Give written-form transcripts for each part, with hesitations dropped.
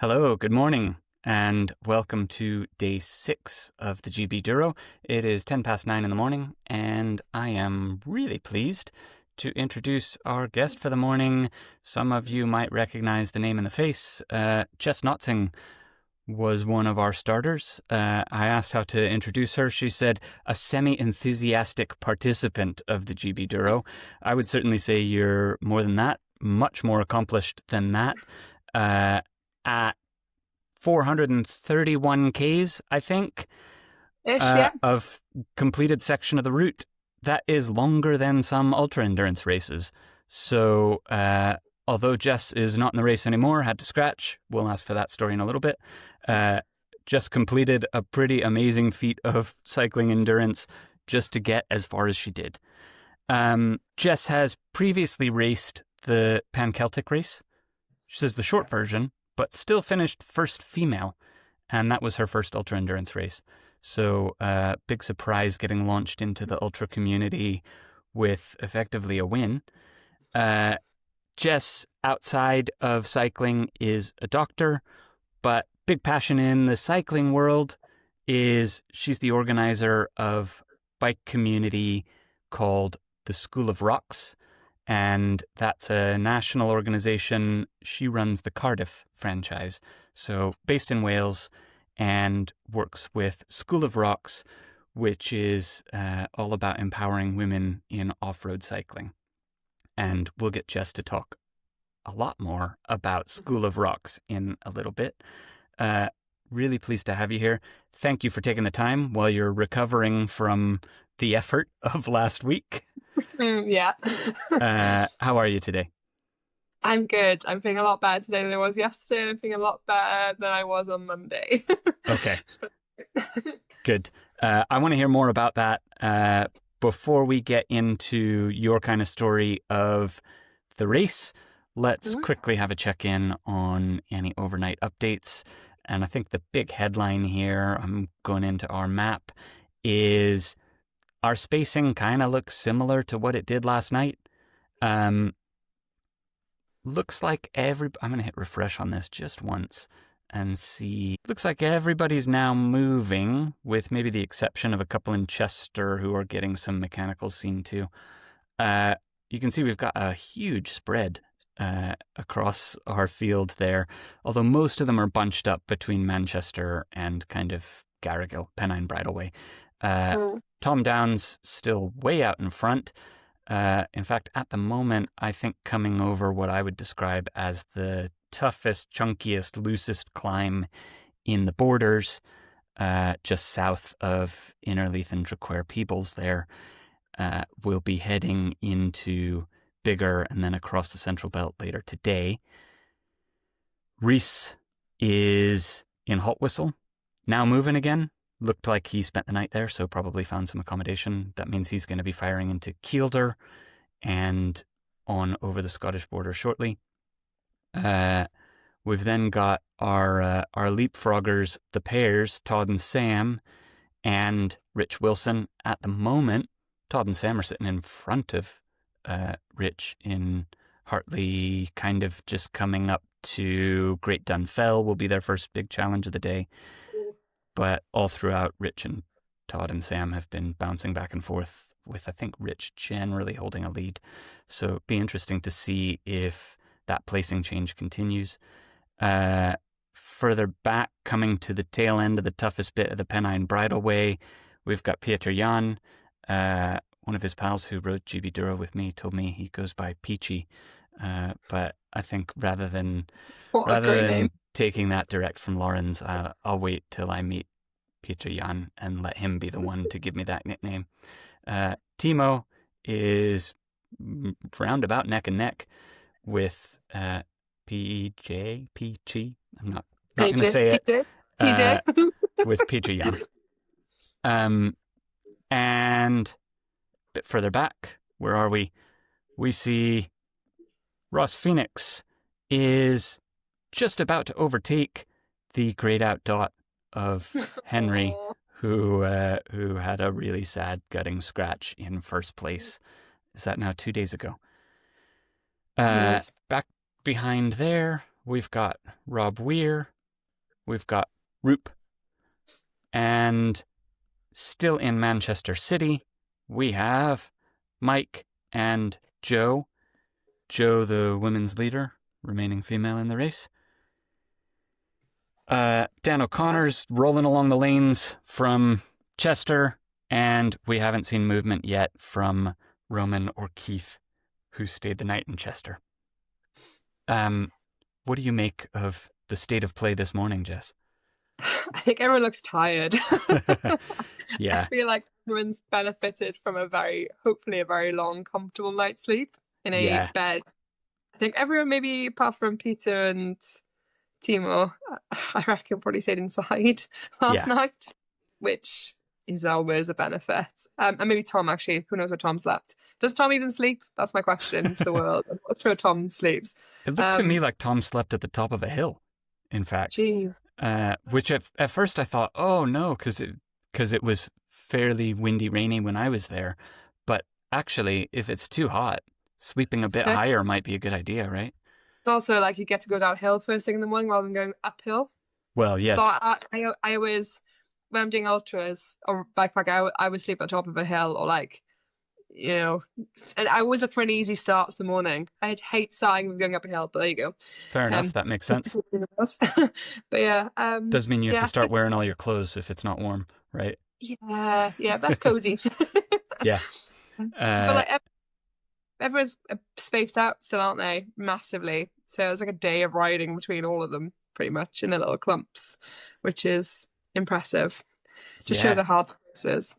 Hello, good morning, and welcome to day 6 of the GBDURO. It is 9:10 in the morning, and I am really pleased to introduce our guest for the morning. Some of you might recognize the name and the face. Jess Notzing was one of our starters. I asked how to introduce her. She said, a semi-enthusiastic participant of the GBDURO. I would certainly say you're more than that, much more accomplished than that. At 431 Ks, I think, of completed section of the route. That is longer than some ultra-endurance races. So, although Jess is not in the race anymore, had to scratch, we'll ask for that story in a little bit, just completed a pretty amazing feat of cycling endurance just to get as far as she did. Jess has previously raced the Pan-Celtic race. She says the short version, but still finished first female, and that was her first ultra-endurance race. So, big surprise getting launched into the ultra community with effectively a win. Jess, outside of cycling, is a doctor, but big passion in the cycling world is she's the organizer of a bike community called the School of Rocks. And that's a national organization. She runs the Cardiff franchise, so based in Wales, and works with School of Rocks, which is all about empowering women in off-road cycling. And we'll get Jess to talk a lot more about School of Rocks in a little bit. Really pleased to have you here. Thank you for taking the time while you're recovering from the effort of last week. Yeah. How are you today? I'm good. I'm feeling a lot better today than I was yesterday. I'm feeling a lot better than I was on Monday. Okay. Good. I want to hear more about that. Before we get into your kind of story of the race, let's quickly have a check-in on any overnight updates. And I think the big headline here, I'm going into our map, is our spacing kind of looks similar to what it did last night. Looks like I'm going to hit refresh on this just once and see. Looks like everybody's now moving, with maybe the exception of a couple in Chester who are getting some mechanicals seen to. You can see we've got a huge spread across our field there, although most of them are bunched up between Manchester and kind of Garrigill, Pennine Bridleway. Tom Downs still way out in front. In fact, at the moment, I think coming over what I would describe as the toughest, chunkiest, loosest climb in the Borders, just south of Innerleith and Traquair Peebles there, we'll be heading into Biggar and then across the Central Belt later today. Reese is in Haltwhistle, now moving again. Looked like he spent the night there, so probably found some accommodation. That means he's going to be firing into Kielder and on over the Scottish border shortly. We've then got our leapfroggers, the pairs, Todd and Sam, and Rich Wilson. At the moment, Todd and Sam are sitting in front of Rich in Hartley, kind of just coming up to Great Dunfell will be their first big challenge of the day. But all throughout, Rich and Todd and Sam have been bouncing back and forth with, I think, Rich generally holding a lead. So it'd be interesting to see if that placing change continues. Further back, coming to the tail end of the toughest bit of the Pennine Bridleway, we've got Peter Jan. One of his pals who rode GBDURO with me told me he goes by Peachy. But I think rather than taking that direct from Lauren's, I'll wait till I meet Peter Jan and let him be the one to give me that nickname. Timo is roundabout neck and neck with PG. I'm not going to say it. With Peter Jan. And a bit further back, where are we? We see Ross Phoenix is just about to overtake the grayed out dot of Henry, who had a really sad gutting scratch in first place. Is that now 2 days ago? Yes. Back behind there, we've got Rob Weir we've got Roop. And still in Manchester City, we have Mike and Joe. Joe, the women's leader, remaining female in the race. Dan O'Connor's rolling along the lanes from Chester, and we haven't seen movement yet from Roman or Keith, who stayed the night in Chester. What do you make of the state of play this morning, Jess? I think everyone looks tired. Yeah. I feel like everyone's benefited from hopefully a very long, comfortable night's sleep in a bed. I think everyone, maybe apart from Peter and Timo, I reckon probably stayed inside last night, which is always a benefit. And maybe Tom, actually. Who knows where Tom slept? Does Tom even sleep? That's my question to the world. What's where Tom sleeps? It looked to me like Tom slept at the top of a hill, in fact. Jeez. Which at first I thought, oh no, because it was fairly windy, rainy when I was there. But actually, if it's too hot, sleeping a bit higher might be a good idea, right? It's also like you get to go downhill first thing in the morning rather than going uphill. Well, yes. So I always, when I'm doing ultras or backpack, I would sleep on top of a hill or and I always look for an easy start to the morning. I'd hate starting with going up a hill, but there you go. Fair enough, that makes sense. But yeah. Does mean you have to start wearing all your clothes if it's not warm, right? Yeah, that's cozy. Yeah. But like everyone's spaced out still, aren't they? Massively. So it's like a day of riding between all of them, pretty much, in their little clumps, which is impressive. Just shows how hard this is.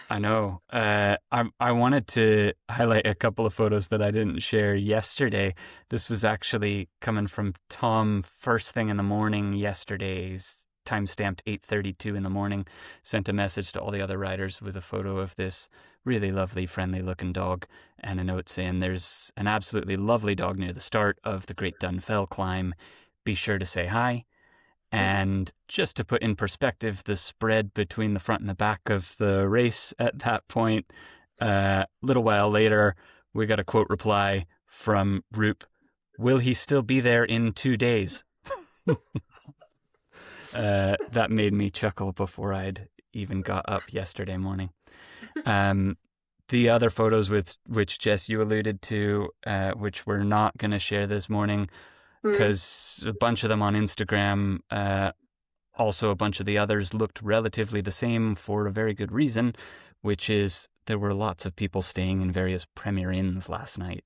I know. I wanted to highlight a couple of photos that I didn't share yesterday. This was actually coming from Tom first thing in the morning yesterday's timestamped 8:32 in the morning. Sent a message to all the other riders with a photo of this really lovely, friendly-looking dog and a note saying there's an absolutely lovely dog near the start of the Great Dunfell climb. Be sure to say hi. And just to put in perspective the spread between the front and the back of the race at that point, a little while later, we got a quote reply from Roop, "Will he still be there in 2 days?" That made me chuckle before I'd even got up yesterday morning. The other photos which Jess, you alluded to, which we're not going to share this morning, because a bunch of them on Instagram, also a bunch of the others looked relatively the same for a very good reason, which is there were lots of people staying in various Premier Inns last night.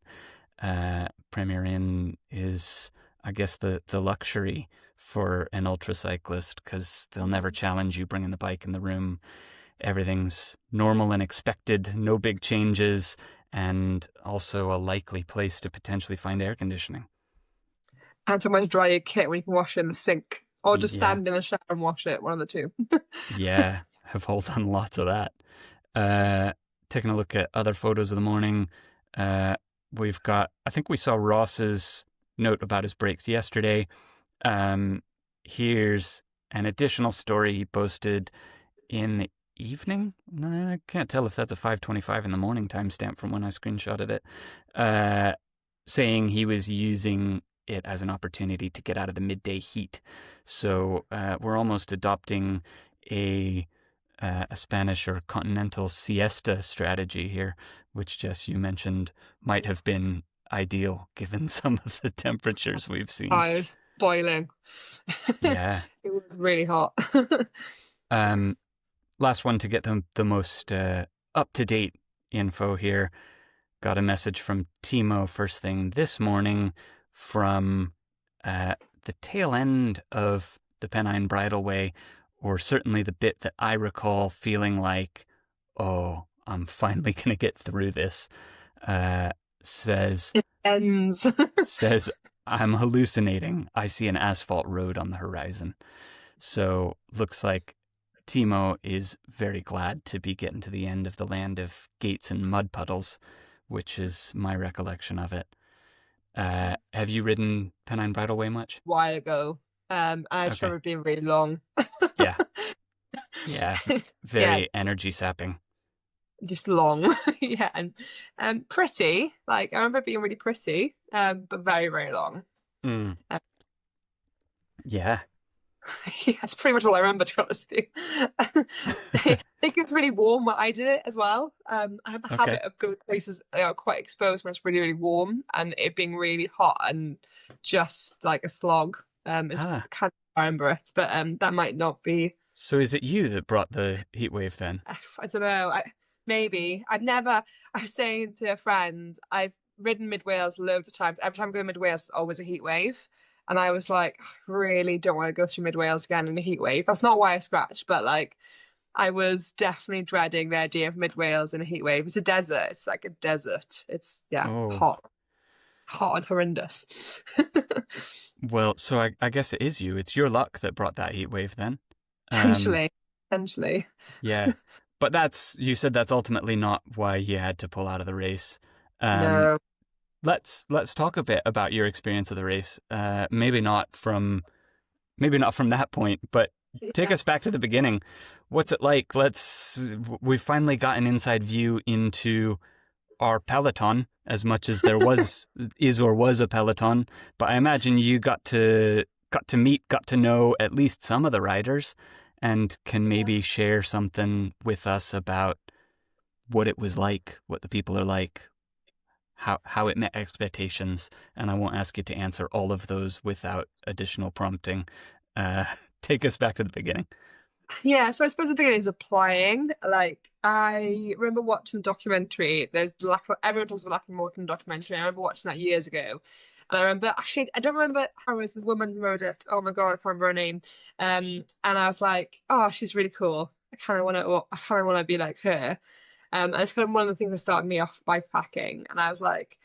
Premier Inn is, I guess, the luxury for an ultra cyclist because they'll never challenge you bringing the bike in the room. Everything's normal and expected, no big changes, and also a likely place to potentially find air conditioning. And somewhere to dry your kit when you can wash it in the sink. Or just stand in the shower and wash it, one of the two. Yeah, I've all done lots of that. Taking a look at other photos of the morning, we've got, I think we saw Ross's note about his breaks yesterday. Here's an additional story he posted in the evening. I can't tell if that's a 5:25 in the morning timestamp from when I screenshotted it. Saying he was using it as an opportunity to get out of the midday heat. So we're almost adopting a Spanish or continental siesta strategy here, which, Jess, you mentioned might have been ideal given some of the temperatures we've seen. I was boiling. Yeah. It was really hot. Last one to get the most up-to-date info here. Got a message from Timo first thing this morning from the tail end of the Pennine Bridleway, or certainly the bit that I recall feeling like, oh, I'm finally going to get through this. Says, it ends. Says, I'm hallucinating. I see an asphalt road on the horizon. So looks like Timo is very glad to be getting to the end of the land of gates and mud puddles, which is my recollection of it. Have you ridden Pennine Bridleway much? A while ago. I just remember it being really long. Yeah. Very energy sapping. Just long. Yeah. And pretty. Like, I remember it being really pretty, but very, very long. Yeah. Yeah, that's pretty much all I remember, to be honest with you. I think it was really warm when I did it as well. I have a Okay. habit of going places that are quite exposed when it's really, really warm, and it being really hot and just like a slog. Is Ah. kind of how I remember it, but that might not be. So is it you that brought the heat wave then? I don't know. Maybe I've never. I was saying to a friend, I've ridden mid Wales loads of times. Every time I go to mid Wales, it's always a heat wave. And I was like, I really don't want to go through mid Wales again in a heat wave. That's not why I scratched, but like, I was definitely dreading the idea of mid Wales in a heat wave. It's a desert. It's like a desert. It's Oh. hot and horrendous. Well, so I guess it is you. It's your luck that brought that heat wave then. Potentially. Yeah. But you said that's ultimately not why you had to pull out of the race. No. Let's talk a bit about your experience of the race. Maybe not from that point, but take us back to the beginning. What's it like? We've finally got an inside view into our peloton, as much as there was was a peloton. But I imagine you got to know at least some of the riders, and can maybe share something with us about what it was like, what the people are like, how it met expectations. And I won't ask you to answer all of those without additional prompting. Take us back to the beginning. Yeah, so I suppose the beginning is applying. Like, I remember watching a documentary. Everyone talks about Lachlan Morton documentary. I remember watching that years ago. And I remember, actually, I don't remember how it was the woman who wrote it. Oh my God, I can't remember her name. And I was like, oh, she's really cool. I kind of want to be like her. And it's kind of one of the things that started me off bikepacking. And I was like,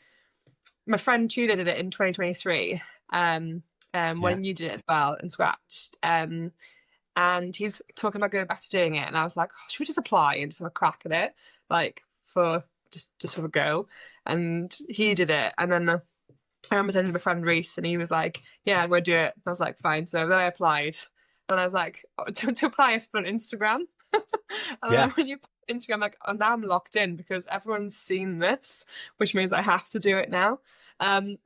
my friend Tudor did it in 2023. When you did it as well and scratched. And he was talking about going back to doing it, and I was like, oh, should we just apply and just have a crack at it, like for just have a go? And he did it, and then I remember sending my friend Reese, and he was like, yeah, I'm going to do it. And I was like, fine. So then I applied, and I was like, to apply, I have to put on Instagram. And then when you put Instagram, like, oh, now I'm locked in because everyone's seen this, which means I have to do it now.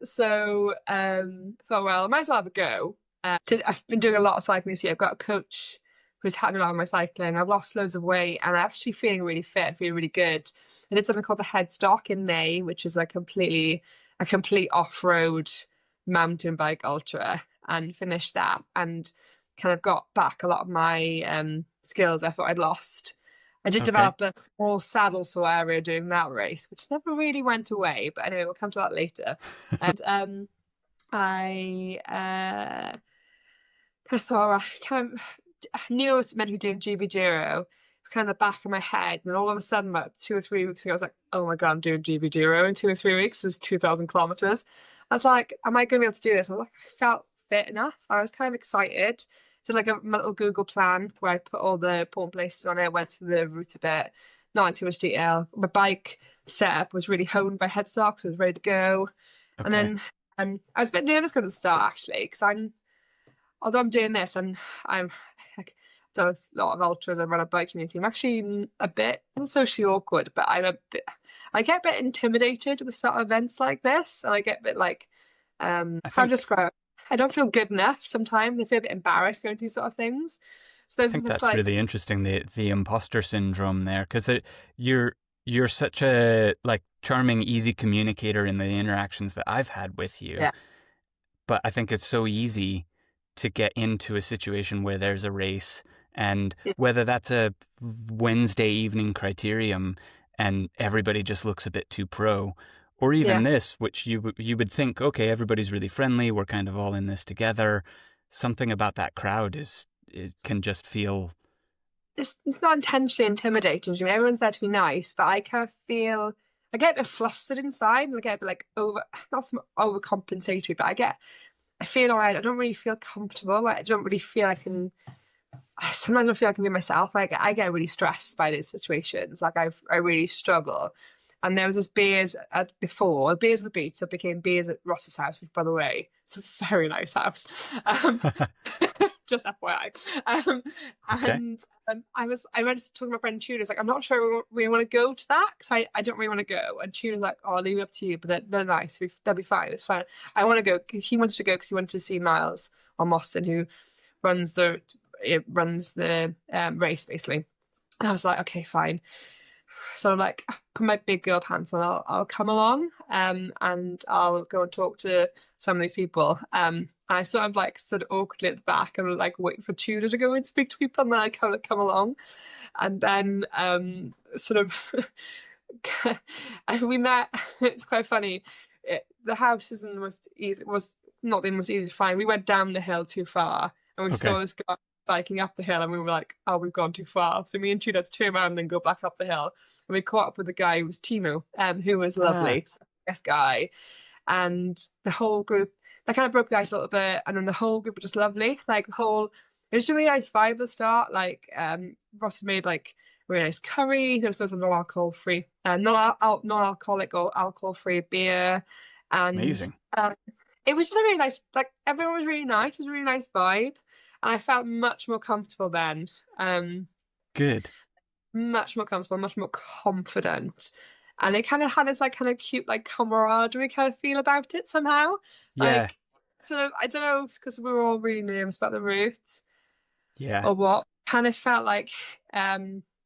So thought, well, I might as well have a go. I've been doing a lot of cycling this year. I've got a coach who's helping me out with my cycling. I've lost loads of weight, and I'm actually feeling really fit, feeling really good. I did something called the Headstock in May, which is a complete off-road mountain bike ultra, and finished that and kind of got back a lot of my skills I thought I'd lost. I did develop a small saddle sore area doing that race, which never really went away, but anyway, we'll come to that later. And I thought, I knew I was meant to be doing GBDURO. It's kind of the back of my head, and all of a sudden, about 2 or 3 weeks ago, I was like, "Oh my God, I'm doing GBDURO in 2 or 3 weeks. It's 2,000 kilometers." I was like, "Am I going to be able to do this?" I was like, I felt fit enough. I was kind of excited. So like a little Google plan where I put all the important places on it, went to the route a bit, not in too much detail. My bike setup was really honed by Headstock, so I was ready to go. And then I was a bit nervous going to the start, actually, because although I'm doing this and I'm like, I've done a lot of ultras, I run a bike community, I'm actually a bit, not socially awkward, but I get a bit intimidated at the start of events like this, and I get a bit like, how to describe it? I don't feel good enough sometimes. I feel a bit embarrassed going to these sort of things. So I think that's really interesting, the imposter syndrome there, because you're such a like charming, easy communicator in the interactions that I've had with you. Yeah. But I think it's so easy to get into a situation where there's a race, and whether that's a Wednesday evening criterium and everybody just looks a bit too pro, or even this, which you would think, okay, everybody's really friendly, we're kind of all in this together. Something about that crowd it can just feel... It's not intentionally intimidating. I mean, everyone's there to be nice, but I kind of feel... I get a bit flustered inside, and I get a bit like not some overcompensatory, but I feel alright. I don't really feel comfortable. Like, I don't really feel I can... Sometimes I don't feel I can be myself. Like, I get really stressed by these situations. Like, I really struggle. And there was this Beers before, Beers at the beach, that became Beers at Ross's house, which, by the way, it's a very nice house. Just FYI. And I went to talk to my friend Tudor. Like, I'm not sure we want to go to that, because I don't really want to go. And Tudor's like, oh, I'll leave it up to you, but they're nice. They'll be fine. It's fine. I want to go. He wanted to go because he wanted to see Miles or Mostyn, who runs the race basically. And I was like, okay, fine. So like, put my big girl pants on. I'll come along, and I'll go and talk to some of these people. I sort of awkwardly at the back and like waiting for Tudor to go and speak to people, and then I kind of come along, and then we met. It's quite funny. The house isn't the most easy. Was not the most easy to find. We went down the hill too far, and we saw this guy biking up the hill, and we were like, "Oh, we've gone too far." So me and Tudor had to turn around and then go back up the hill. And we caught up with the guy who was Timo, who was lovely, this guy, and the whole group. I kind of broke the ice a little bit, and then the whole group was just lovely. Like it was just a really nice vibe at the start. Like Ross had made like really nice curry. There was no alcohol free, non-alcoholic or alcohol free beer, and amazing. It was just a really nice. Like everyone was really nice. It was a really nice vibe, and I felt much more comfortable then. Good. Much more comfortable, much more confident, and it kind of had this like kind of cute like camaraderie kind of feel about it somehow. Yeah. Like sort of, I don't know, because we were all really nervous about the route. Yeah. Or what? Kind of felt like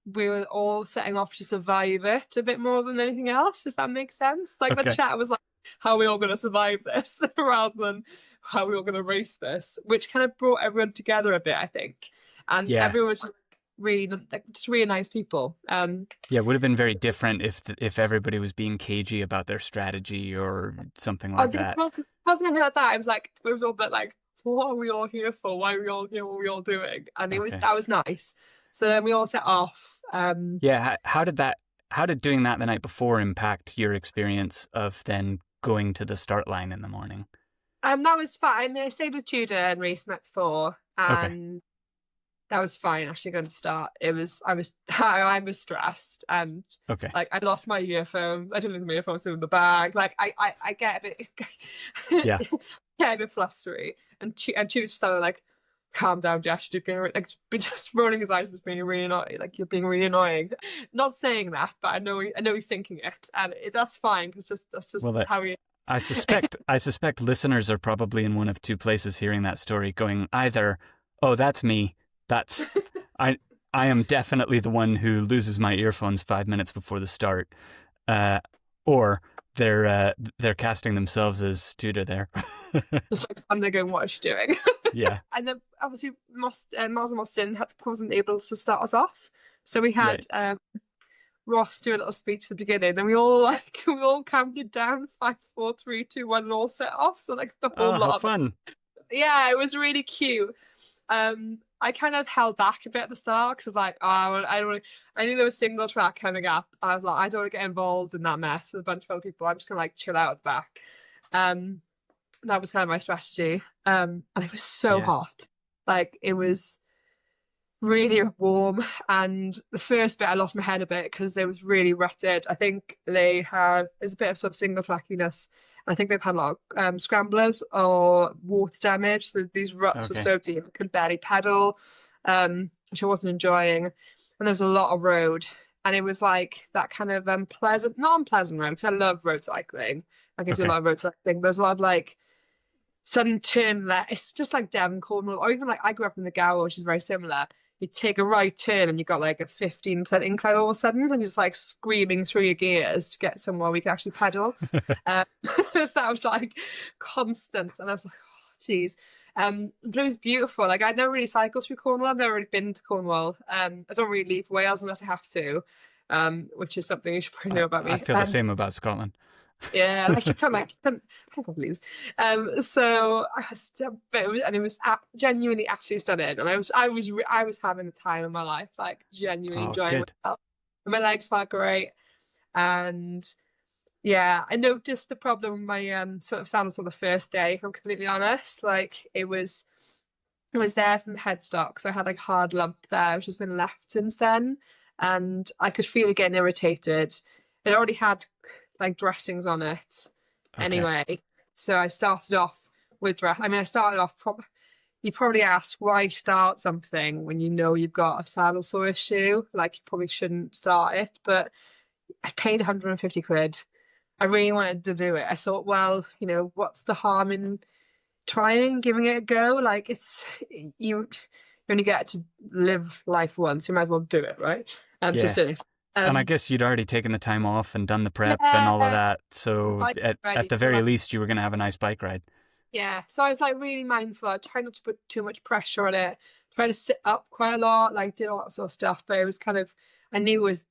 we were all setting off to survive it a bit more than anything else, if that makes sense. Like the chat was like, how are we all going to survive this rather than how are we all going to race this, which kind of brought everyone together a bit, I think. And everyone was really, like, just really nice people. It would have been very different if everybody was being cagey about their strategy or something like that. It wasn't anything like that. It was all a bit like, what are we all here for? Why are we all here? What are we all doing? And that was nice. So then we all set off. How did doing that the night before impact your experience of then going to the start line in the morning? That was fine. I mean, I stayed with Tudor and raced the night before, and that was fine. Actually, going to start. I was stressed, and like I lost my earphones. I didn't lose my earphones in the bag. Like I get a bit, get a bit flustery, and Tudor just started like, calm down, Jess. You're being like just rolling his eyes was being really annoying. Like you're being really annoying. Not saying that, but I know he's thinking it, and that's fine because that's just how he. I suspect listeners are probably in one of two places hearing that story, going either, "Oh, that's me. That's I am definitely the one who loses my earphones 5 minutes before the start," or they're casting themselves as Tudor there. Just like standing there going, what is she doing? Yeah. And then obviously Miles and Mostyn wasn't able to start us off. So we had Ross do a little speech at the beginning, and we all counted down 5, 4, 3, 2, 1 and all set off. So like the whole lot. How fun. Yeah, it was really cute. I kind of held back a bit at the start because I was like, I knew there was single track coming up. I was like, I don't want to get involved in that mess with a bunch of other people. I'm just gonna like chill out at the back. That was kind of my strategy. And it was so hot. Like it was really warm. And the first bit I lost my head a bit because they was really rutted. I think there's a bit of some single trackiness. I think they've had a lot of scramblers or water damage. So these ruts were so deep, I could barely pedal, which I wasn't enjoying. And there was a lot of road. And it was like that kind of not unpleasant road, because I love road cycling. I can do a lot of road cycling. There's a lot of like sudden turn left. It's just like Devon, Cornwall, or even like I grew up in the Gower, which is very similar. You take a right turn and you got like a 15% incline all of a sudden, and you're just like screaming through your gears to get somewhere we can actually pedal. So that was like constant, and I was like, oh, geez. But it was beautiful. Like I'd never really cycled through Cornwall. I've never really been to Cornwall. I don't really leave Wales unless I have to, which is something you should probably know about me. I feel the same about Scotland. Yeah, like you don't probably lose. So I was, and it was genuinely absolutely stunning, and I was having the time of my life, like genuinely enjoying myself. And my legs felt great, and yeah, I noticed the problem with my sort of sandals on the first day. If I'm completely honest, like it was there from the headstock, so I had like a hard lump there, which has been left since then, and I could feel it getting irritated. It already had like dressings on it anyway, so I started off with you probably ask why start something when you know you've got a saddle sore issue. Like you probably shouldn't start it, but I paid 150 quid. I really wanted to do it. I thought, well, you know, what's the harm in trying, giving it a go. Like you only get to live life once, you might as well do it, right? To a certain extent. And I guess you'd already taken the time off and done the prep and all of Yeah, that. So at the very least, you were going to have a nice bike ride. Yeah. So I was like really mindful. I tried not to put too much pressure on it. Tried to sit up quite a lot, like did all that sort of stuff. But it was kind of, I knew it was,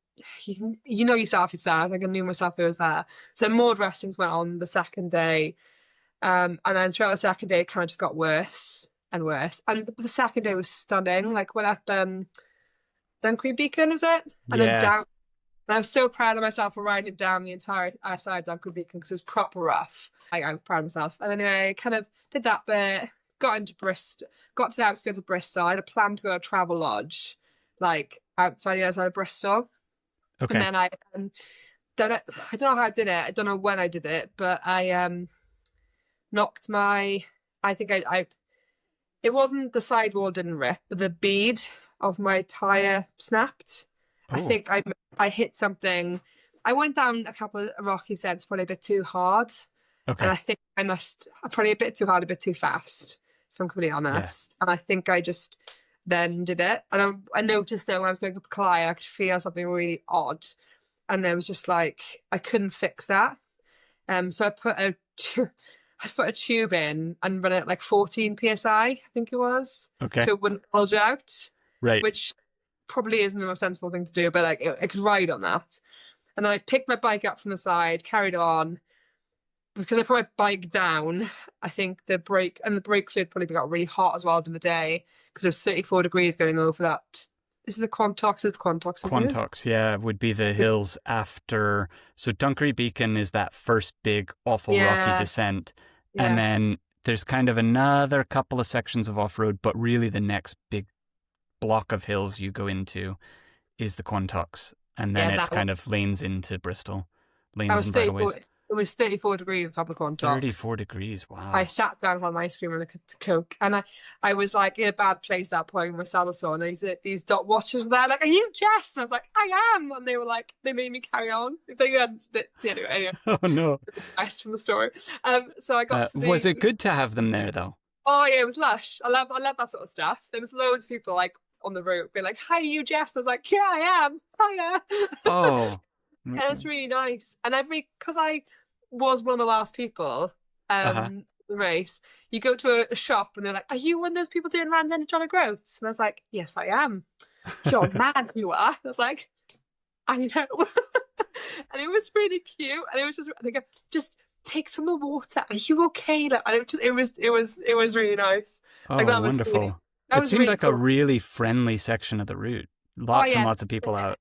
you know yourself, it's there. Like I knew myself it was there. So more dressings went on the second day. And then throughout the second day, it kind of just got worse and worse. And the second day was stunning. Like went up Dunkery Beacon, is it? And then down. And I was so proud of myself for riding it down the entire side of Dunkery Beacon because it was proper rough. Like I'm proud of myself. And then I kind of did that bit, got into Bristol, got to the outskirts of Bristol. I had a plan to go to a travel lodge, like outside the other side of Bristol. Okay. And then I done it. I don't know how I did it. I don't know when I did it, but I knocked my. I think I. It wasn't the sidewall didn't rip, but the bead of my tire snapped. I think I hit something. I went down a couple of rocky descents probably a bit too hard. Okay. And I think I probably a bit too hard, a bit too fast, if I'm completely honest. Yeah. And I think I just then did it. And I noticed that when I was going up Calais, I could feel something really odd. And it was just like, I couldn't fix that. So I put a tube in and run it like 14 PSI, I think it was. Okay. So it wouldn't bulge out. Right. Which probably isn't the most sensible thing to do, but like I could ride on that. And then I picked my bike up from the side, carried on. Because I put my bike down, I think the brake fluid probably got really hot as well in the day because it was 34 degrees going over that. Is it the Quantox? Is the Quantox? Quantox, yeah, would be the hills after. So Dunkery Beacon is that first big, awful rocky descent. Yeah. And then there's kind of another couple of sections of off-road, but really the next big block of hills you go into is the Quantox. And then it's kind of lanes into Bristol. Lanes and bridleways. It was 34 degrees on top of Quantox. 34 degrees, wow. I sat down on my ice cream and a Coke. And I was like in a bad place at that point with my saddles on. And these dot watchers were there like, are you Jess? And I was like, I am. And they were like, they made me carry on. Anyway. Oh no. Nice from the story. So I got to was it good to have them there though? Oh yeah, it was lush. I love that sort of stuff. There was loads of people like on the route being like, hi, are you Jess? And I was like, yeah, I am. Oh yeah. Oh. And it's really nice. And because I was one of the last people the race, you go to a shop and they're like, are you one of those people doing Rand and John O'Groats? And I was like, yes, I am. You're mad, you are. I was like, I know. And it was really cute. And it was just take some of the water. Are you okay? Like, it was really nice. Oh, like, that wonderful. Was really, that it seemed like cool. A really friendly section of the route. Lots and lots of people out.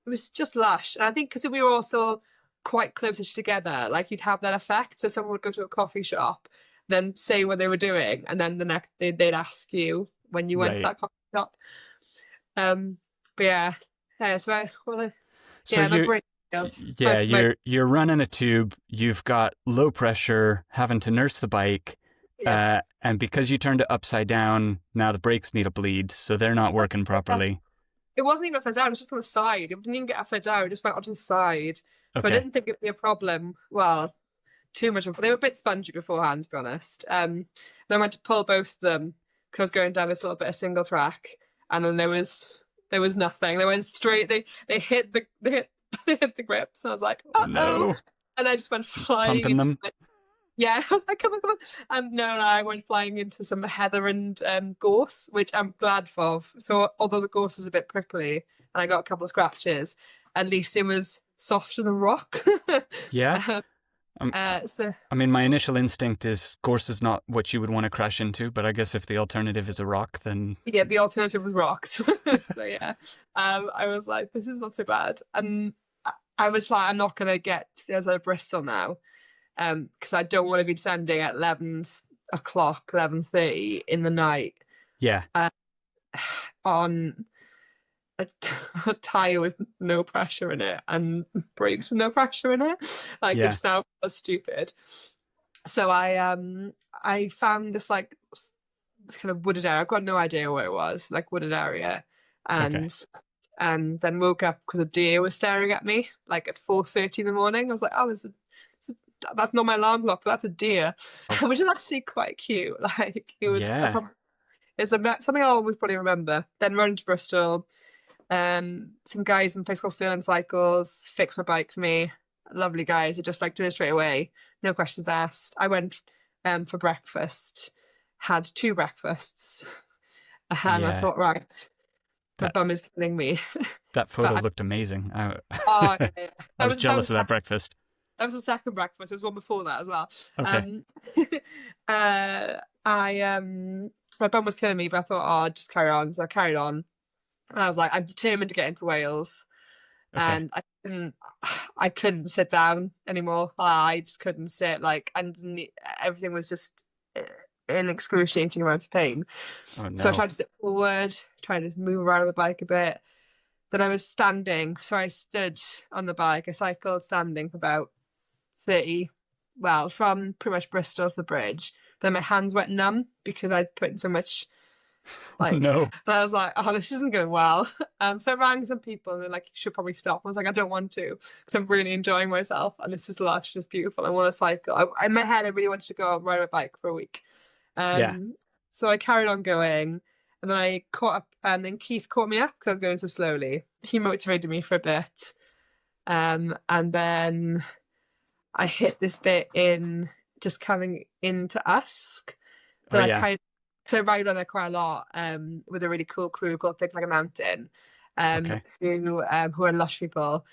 It was just lush. And I think because we were also quite close-ish together, like you'd have that effect. So someone would go to a coffee shop, then say what they were doing, and then the next they'd ask you when you went to that coffee shop. But yeah. You're running a tube. You've got low pressure, having to nurse the bike, and because you turned it upside down, now the brakes need a bleed, so they're not working properly. It wasn't even upside down, it was just on the side. It didn't even get upside down, it just went onto the side. So I didn't think it'd be a problem. Well, too much of. They were a bit spongy beforehand, to be honest. Then I went to pull both of them because I was going down this little bit of single track, and then there was nothing. They went straight. They hit the grips, and I was like, oh no! And I just went flying. Pumping them. Yeah, I was like, come on. No, I went flying into some heather and gorse, which I'm glad for. So although the gorse was a bit prickly and I got a couple of scratches, at least it was softer than rock. Yeah. So I mean, my initial instinct is gorse is not what you would want to crash into, but I guess if the alternative is a rock, then... Yeah, the alternative was rocks. So yeah, I was like, this is not so bad. And I was like, I'm not going to get to the other side of Bristol now. Because I don't want to be descending at 11 o'clock, 11:30 in the night. Yeah. On a tyre with no pressure in it and brakes with no pressure in it. Like, it sounds stupid. So I found this like kind of wooded area. I've got no idea where it was, like wooded area. And then woke up because a deer was staring at me like at 4:30 in the morning. I was like, oh, there's that's not my alarm clock, but that's a deer, Oh, which is actually quite cute. Like it was yeah. it's something I'll always probably remember. Then run to Bristol. Some guys in a place called Sterling Cycles fixed my bike for me. Lovely guys. They just like did it straight away. No questions asked. I went for breakfast, had 2 breakfasts, and I Yeah. thought, right, my bum is killing me. That photo looked amazing. I was jealous of that breakfast. That was the second breakfast. There was one before that as well. Okay. My bum was killing me, but I thought, oh, I'll just carry on. So I carried on. And I was like, I'm determined to get into Wales. Okay. And I couldn't sit down anymore. I just couldn't sit. Like, and everything was just in excruciating amount of pain. Oh, no. So I tried to sit forward, trying to just move around on the bike a bit. Then I was standing. So I stood on the bike. I cycled standing for about 30, well, from pretty much Bristol to the bridge. Then my hands went numb because I'd put in so much, like, no. And I was like, oh, this isn't going well. So I rang some people and they're like, you should probably stop. I was like, I don't want to because I'm really enjoying myself and this is lush, it's beautiful. I want to cycle. In my head, I really wanted to go ride my bike for a week. So I carried on going and then I caught up and then Keith caught me up because I was going so slowly. He motivated me for a bit. And then I hit this bit in just coming into Usk. That so I ride on it quite a lot with a really cool crew called Think Like a Mountain, who are lush people.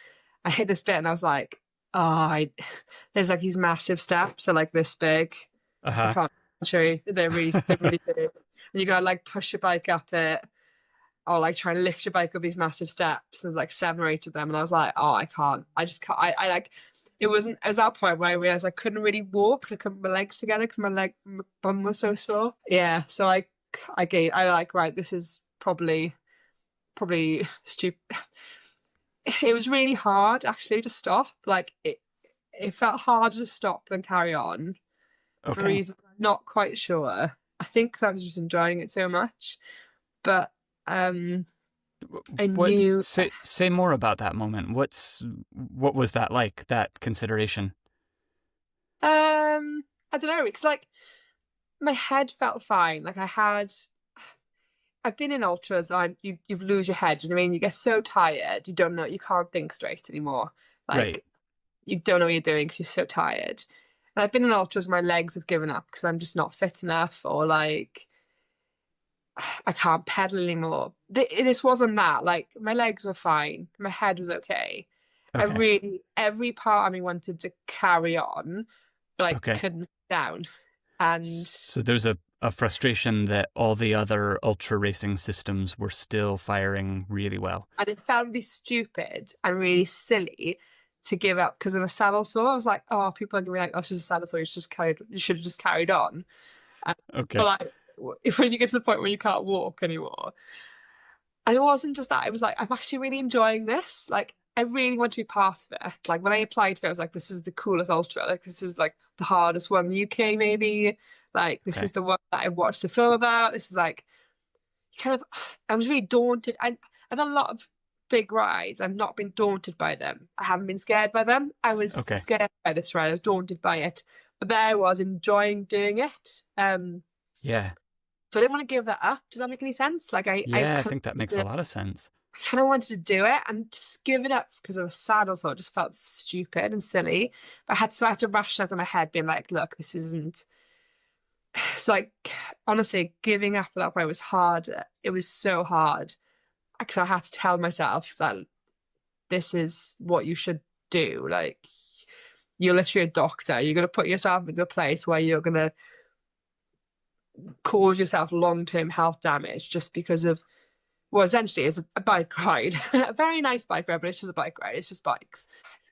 I hit this bit and I was like, there's like these massive steps, they're like this big. I can't show you. They're really big. And you gotta like push your bike up it, or like try and lift your bike up these massive steps. There's like 7 or 8 of them, and I was like, I can't. I just can't. I like. It wasn't at that point where I realized I couldn't really walk because I couldn't put my legs together because my bum was so sore. Yeah, so I like, right, this is probably stupid. It was really hard actually to stop. Like it felt harder to stop than carry on for reasons I'm not quite sure. I think because I was just enjoying it so much, but I knew. Say more about that moment. What was that like? That consideration? I don't know, because like my head felt fine. Like I've been in ultras. You lose your head. You know what I mean? You get so tired, you don't know. You can't think straight anymore. Like you don't know what you're doing because you're so tired. And I've been in ultras. My legs have given up because I'm just not fit enough, or like. I can't pedal anymore. This wasn't that. Like my legs were fine. My head was okay. Every part of me wanted to carry on, but I couldn't sit down. And so there's a frustration that all the other ultra racing systems were still firing really well. And it felt really stupid and really silly to give up because of a saddle sore. I was like, oh, people are gonna be like, oh, she's a saddle sore. You should have just carried on. But like, when you get to the point where you can't walk anymore. And it wasn't just that. It was like, I'm actually really enjoying this. Like, I really want to be part of it. Like, when I applied for it, I was like, this is the coolest ultra. Like, this is like the hardest one in the UK, maybe. Like, this is the one that I watched the film about. This is like, I was really daunted. I've done a lot of big rides. I've not been daunted by them. I haven't been scared by them. I was scared by this ride. I was daunted by it. But there I was enjoying doing it. So I didn't want to give that up. Does that make any sense? Like I think that makes a lot of sense. I kind of wanted to do it and just give it up because of a saddle sore. It just felt stupid and silly. But I had to rationalize in my head, being like, look, this isn't. So like, honestly, giving up at that point was hard. It was so hard because I had to tell myself that this is what you should do. Like, you're literally a doctor. You're going to put yourself into a place where you're going to cause yourself long-term health damage just because of, well, essentially it's a bike ride. A very nice bike ride, but it's just a bike ride. It's just bikes.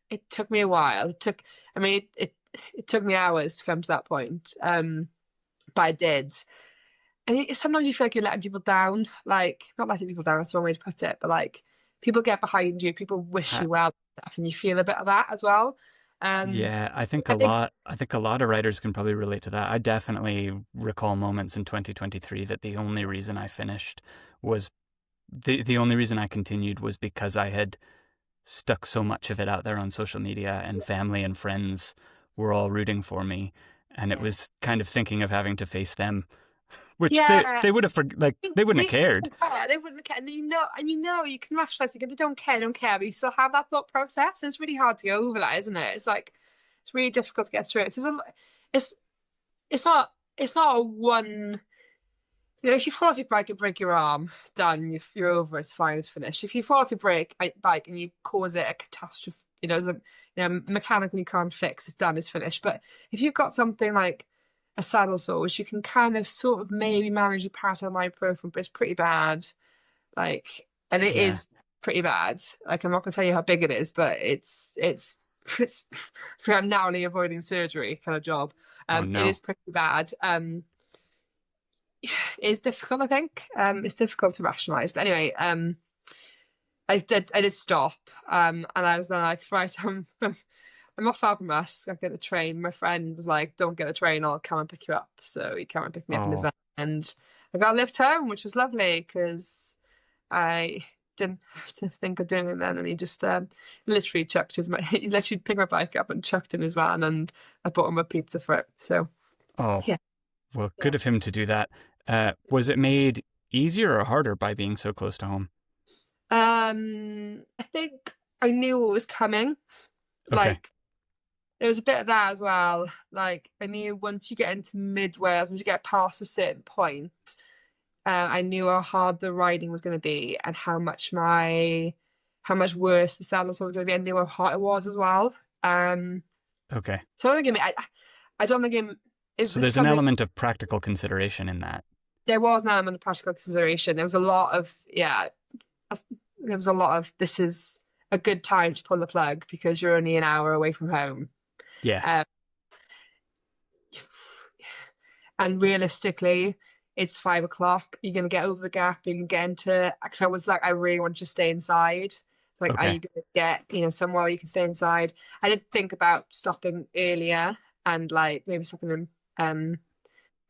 It took me a while. It took me hours to come to that point. But I did. And sometimes you feel like you're letting people down. Like, not letting people down, that's the wrong way to put it, but like people get behind you, people wish you well, and you feel a bit of that as well. I think a lot of writers can probably relate to that. I definitely recall moments in 2023 that the only reason I finished was the only reason I continued was because I had stuck so much of it out there on social media, and family and friends were all rooting for me, and it was kind of thinking of having to face them, which Yeah. they would have they wouldn't have cared. They wouldn't care. And you can rationalize it. They don't care, but you still have that thought process. And it's really hard to get over that, isn't it? It's like, it's really difficult to get through it. It's not a one, if you fall off your bike and break your arm, done, you're over, it's fine, it's finished. If you fall off your bike and you cause it a catastrophe, mechanically you can't fix, it's done, it's finished. But if you've got something like a saddle sore, which you can kind of sort of maybe manage with paracetamol ibuprofen, but it's pretty bad. And it is pretty bad. I'm not gonna tell you how big it is, but it's I'm narrowly avoiding surgery kind of job. It is pretty bad. It's difficult, I think. It's difficult to rationalize. But anyway, I did stop. And I was then like, right, I'm not far from us. I get the train. My friend was like, don't get the train, I'll come and pick you up. So he came and picked me up in his van. And I got a lift home, which was lovely because I didn't have to think of doing it then. And he just literally he literally picked my bike up and chucked in his van, and I bought him a pizza for it. So, well, good of him to do that. Was it made easier or harder by being so close to home? I think I knew what was coming. Okay. There was a bit of that as well. I knew once you get into mid-Wales, once you get past a certain point, I knew how hard the riding was going to be and how much worse the saddle sore was going to be. I knew how hot it was as well. Okay. So I don't think so there's an element of practical consideration in that. There was an element of practical consideration. There was a lot of, this is a good time to pull the plug because you're only an hour away from home. Yeah. And realistically, it's 5 o'clock. You're going to get over the gap. You can get into, because I was like, I really want to stay inside. It's like, are you going to get, somewhere where you can stay inside? I did think about stopping earlier and maybe stopping in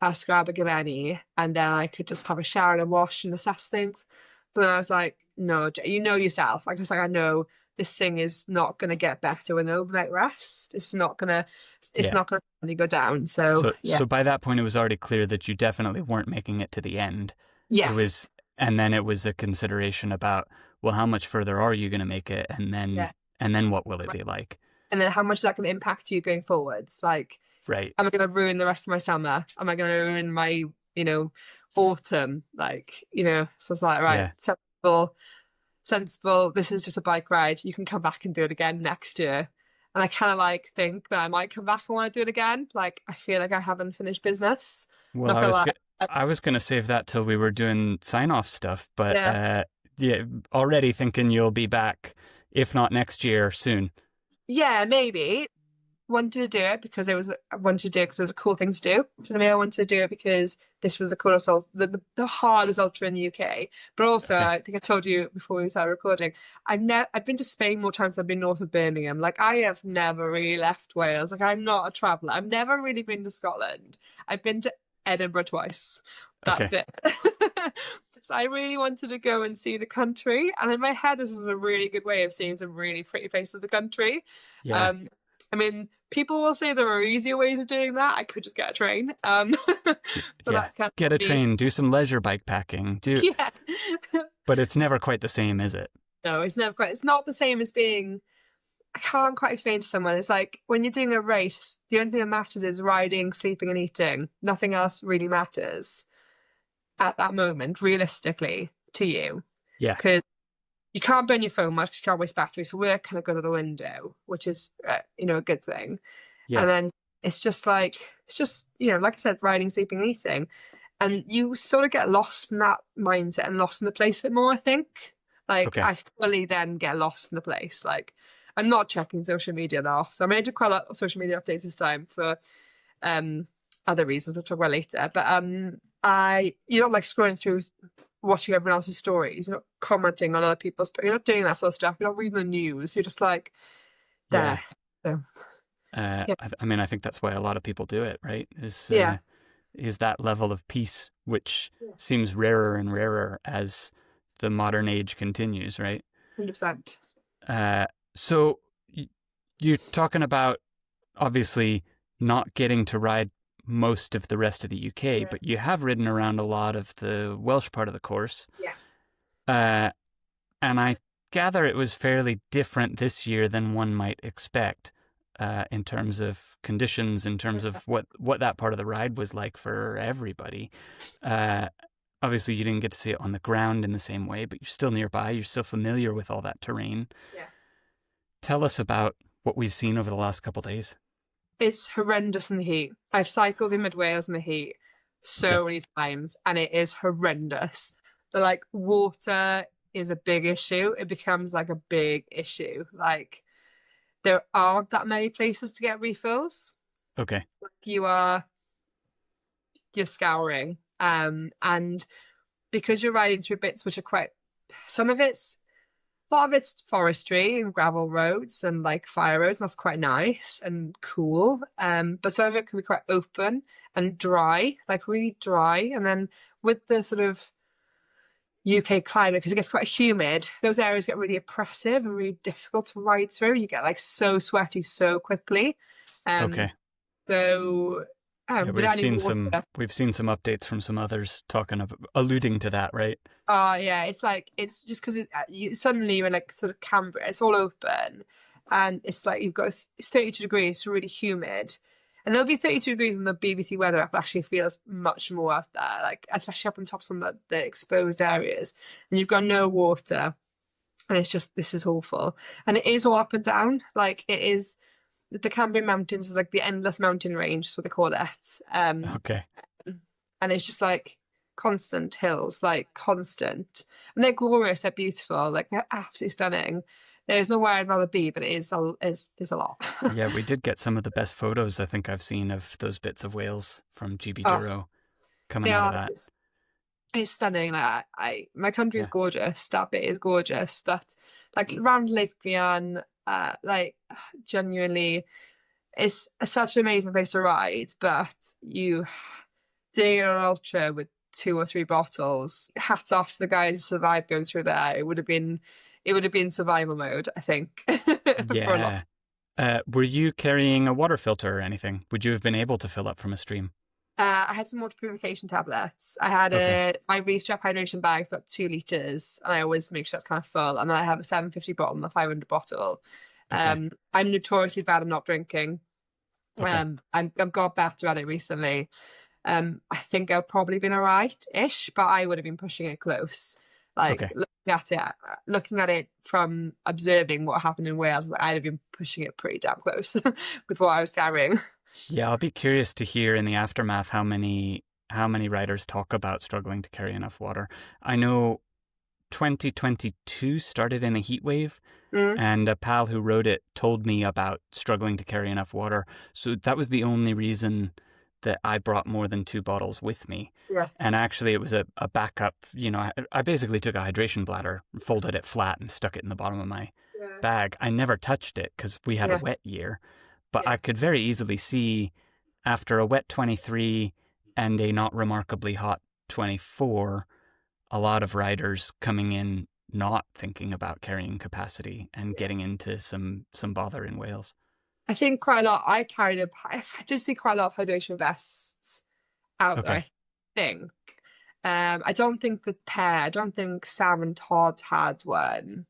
Ysgrab and then I could just have a shower and a wash and assess things. But then I was like, no, you know yourself. I know this thing is not going to get better with an overnight rest. It's not going to go down. So by that point, it was already clear that you definitely weren't making it to the end. Yes. And then it was a consideration about, well, how much further are you going to make it? And then what will it be like? And then how much is that going to impact you going forwards? Right. Am I going to ruin the rest of my summer? Am I going to ruin my, autumn? So it's like, right, sensible. This is just a bike ride. You can come back and do it again next year. And I kind of think that I might come back and want to do it again. I feel like I haven't finished business. Well, I was going to save that till we were doing sign-off stuff, but already thinking you'll be back, if not next year, soon. Yeah, maybe. Wanted to do it because it was a cool thing to do. Do you know what I mean? I wanted to do it because this was the coolest, the hardest ultra in the UK. But also, I think I told you before we started recording, I've been to Spain more times than I've been north of Birmingham. I have never really left Wales. I'm not a traveller. I've never really been to Scotland. I've been to Edinburgh twice. That's it. So I really wanted to go and see the country. And in my head, this was a really good way of seeing some really pretty places of the country. Yeah. People will say there are easier ways of doing that. I could just get a train. That's kind of get a train, do some leisure bike packing. But it's never quite the same, is it? No, it's never quite. It's not the same as being. I can't quite explain to someone. It's like when you're doing a race, the only thing that matters is riding, sleeping, and eating. Nothing else really matters at that moment, realistically, to you. Yeah. Because you can't burn your phone much because you can't waste battery. So we're kind of good at the window, which is, a good thing. Yeah. And then it's just like I said, riding, sleeping, eating. And you sort of get lost in that mindset and lost in the place a bit more, I think. I fully then get lost in the place. I'm not checking social media enough. So I did quite a lot of social media updates this time for other reasons we'll talk about later. But you're not scrolling through watching everyone else's stories, you're not commenting on other people's, you're not doing that sort of stuff, you're not reading the news, you're just there. Yeah. So, I think that's why a lot of people do it, right? Is that level of peace, which seems rarer and rarer as the modern age continues, right? 100%. So you're talking about obviously not getting to ride most of the rest of the UK, but you have ridden around a lot of the Welsh part of the course. Yeah. And I gather it was fairly different this year than one might expect in terms of conditions, in terms of what that part of the ride was like for everybody. Obviously, you didn't get to see it on the ground in the same way, but you're still nearby. You're still familiar with all that terrain. Yeah. Tell us about what we've seen over the last couple of days. It's horrendous in the heat. I've cycled in mid-Wales in the heat so many times, and it is horrendous. But like, water is a big issue. It becomes like a big issue. Like, there aren't that many places to get refills. Okay. Like, you're scouring. And because you're riding through bits which are quite, a lot of it's forestry and gravel roads and like fire roads, and that's quite nice and cool. But some of it can be quite open and dry, like really dry. And then with the sort of UK climate, because it gets quite humid, those areas get really oppressive and really difficult to ride through. You get like so sweaty so quickly. Okay. So we've seen some updates from some others alluding to that, right? Yeah, it's just because suddenly you're in like sort of Canberra, it's all open, and it's like it's 32 degrees, it's really humid, and there'll be 32 degrees on the BBC weather app. Actually feels much more up there, like especially up on top of some of the exposed areas, and you've got no water, and it's just, this is awful, and it is all up and down. Like, it is. The Cambrian Mountains is like the endless mountain range, is what they call it. Okay. And it's just like constant hills, like constant. And they're glorious, they're beautiful, like they're absolutely stunning. There's nowhere I'd rather be, but it is a lot. Yeah, we did get some of the best photos I think I've seen of those bits of Wales from GBDURO coming out of that. It's stunning. Like, my country is gorgeous. That bit is gorgeous. That, like, around Lake Bian, like, genuinely, it's such an amazing place to ride. But you doing an ultra with 2 or 3 bottles, hats off to the guys who survived going through there. It would have been survival mode, I think. Yeah. Were you carrying a water filter or anything? Would you have been able to fill up from a stream? I had some water purification tablets. I had my Restrap hydration bag's got 2 litres, and I always make sure that's kind of full. And then I have a 750 bottle and a 500 bottle. I'm notoriously bad at not drinking. I've got better at it recently. I think I've probably been alright-ish, but I would have been pushing it close. Like, looking at it from observing what happened in Wales, I'd have been pushing it pretty damn close with what I was carrying. Yeah, I'll be curious to hear in the aftermath how many riders talk about struggling to carry enough water. I know 2022 started in a heat wave, and a pal who rode it told me about struggling to carry enough water. So that was the only reason that I brought more than 2 bottles with me. Yeah. And actually it was a backup. You know, I basically took a hydration bladder, folded it flat and stuck it in the bottom of my bag. I never touched it because we had a wet year. But I could very easily see, after a wet 23 and a not remarkably hot 24, a lot of riders coming in not thinking about carrying capacity and getting into some bother in Wales. I think quite a lot. I did see quite a lot of hydration vests out there, I think. I don't think Sam and Todd had one.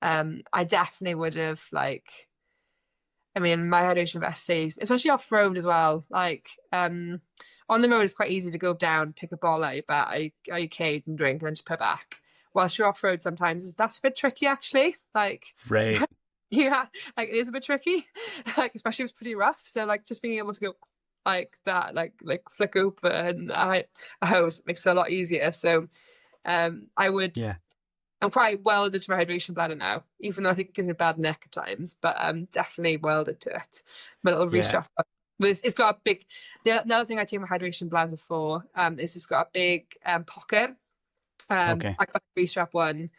I definitely would have, like, I mean, my hydration vest saves, especially off-road as well. Like, on the road, it's quite easy to go down, pick a bottle out your cage and drink, and then just put it back. Whilst you're off-road, sometimes that's a bit tricky, actually. Like, right. Yeah, like, it is a bit tricky, like, especially if it's pretty rough. So, like, just being able to go like that, like flick open a hose makes it a lot easier. So, I would. Yeah. I'm quite welded to my hydration bladder now, even though I think it gives me a bad neck at times, but I'm definitely welded to it. My little Restrap. It's got a big, the other thing I take my hydration bladder for is it's got a big pocket. I got a Restrap one,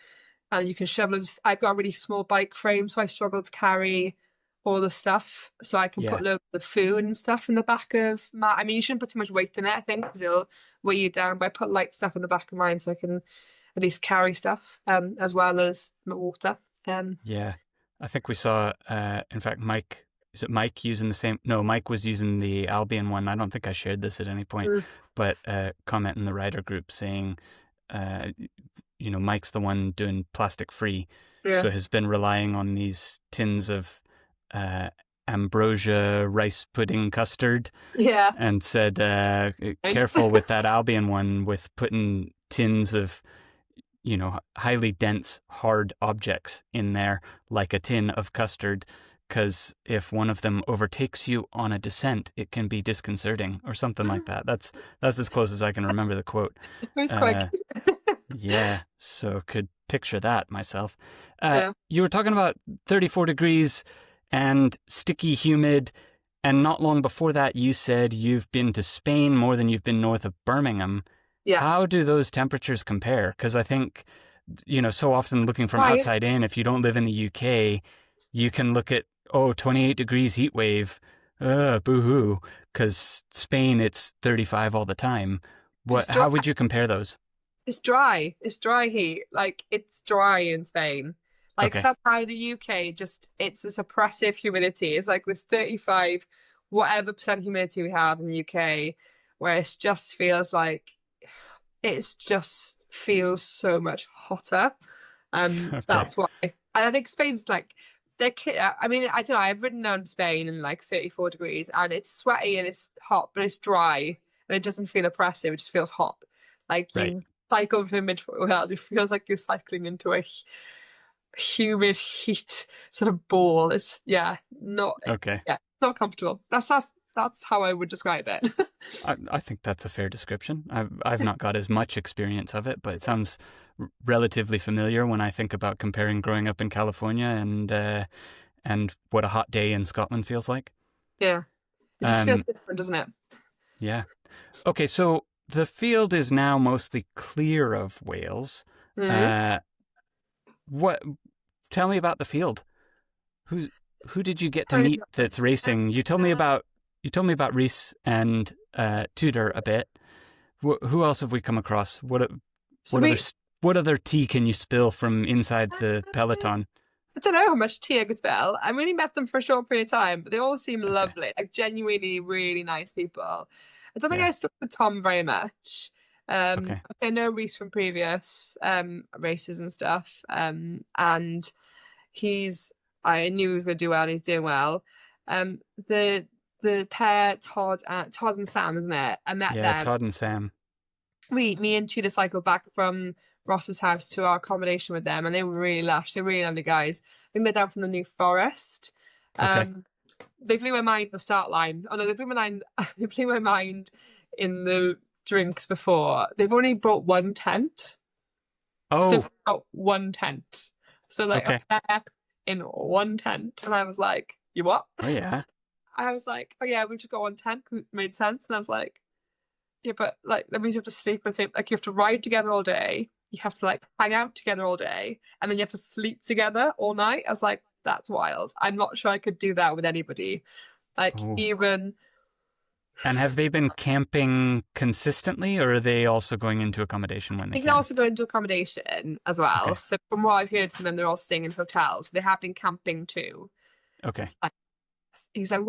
and you can shovel. I've got a really small bike frame, so I struggle to carry all the stuff. So I can put loads of food and stuff in the back of my, I mean, you shouldn't put too much weight in it, I think, because it'll weigh you down, but I put light stuff in the back of mine so I can at least carry stuff, as well as my water. Yeah, I think we saw, in fact, Mike is it Mike using the same? No, Mike was using the Albion one. I don't think I shared this at any point, but comment in the rider group saying, Mike's the one doing plastic free, so has been relying on these tins of ambrosia rice pudding custard. Yeah. And said, careful with that Albion one with putting tins of, highly dense, hard objects in there, like a tin of custard, because if one of them overtakes you on a descent, it can be disconcerting, or something like that. That's as close as I can remember the quote. It was quite cute. Yeah, so could picture that myself. You were talking about 34 degrees and sticky, humid, and not long before that, you said you've been to Spain more than you've been north of Birmingham. Yeah. How do those temperatures compare? Because I think, so often looking from outside in, if you don't live in the UK, you can look at, 28 degrees heat wave, boo-hoo, because Spain, it's 35 all the time. How would you compare those? It's dry. It's dry heat. Like, it's dry in Spain. Like, somehow the UK, it's this oppressive humidity. It's like this 35 whatever percent humidity we have in the UK, where it just feels like so much hotter. That's why. And I think Spain's like, I mean, I don't know, I've ridden down Spain in like 34 degrees and it's sweaty and it's hot, but it's dry and it doesn't feel oppressive. It just feels hot. Like you cycle through mid-Wales, it feels like you're cycling into a humid heat sort of ball. It's not comfortable. That's how I would describe it. I think that's a fair description. I've not got as much experience of it, but it sounds relatively familiar when I think about comparing growing up in California and what a hot day in Scotland feels like. Yeah, it just feels different, doesn't it? Yeah. Okay, so the field is now mostly clear of Wales. Tell me about the field. Who did you get to meet that's racing? You told me about Reese and Tudor a bit. Who else have we come across? What other tea can you spill from inside the peloton? I don't know how much tea I could spill. I only met them for a short period of time, but they all seem lovely, like genuinely really nice people. I don't think I spoke to Tom very much. I know Reese from previous races and stuff, and I knew he was going to do well, and he's doing well. The pair, Todd and Sam, isn't it? I met them. Yeah, Todd and Sam. Me and Tudor cycled back from Ross's house to our accommodation with them, and they were really lush. They're really lovely guys. I think they're down from the New Forest. They blew my mind at the start line. Oh no, they blew my mind in the drinks before. They've only brought one tent. So they've got one tent. So a pair in one tent, and I was like, "You what?" Oh yeah. I was like, "Oh yeah, we've just got one tent." It made sense, and I was like, "Yeah, but like that means you have to sleep and like you have to ride together all day. You have to like hang out together all day, and then you have to sleep together all night." I was like, "That's wild. I'm not sure I could do that with anybody." Like even. And have they been camping consistently, or are they also going into accommodation when they can? They also go into accommodation as well. Okay. So from what I've heard from them, they're all staying in hotels. They have been camping too. Okay. He's like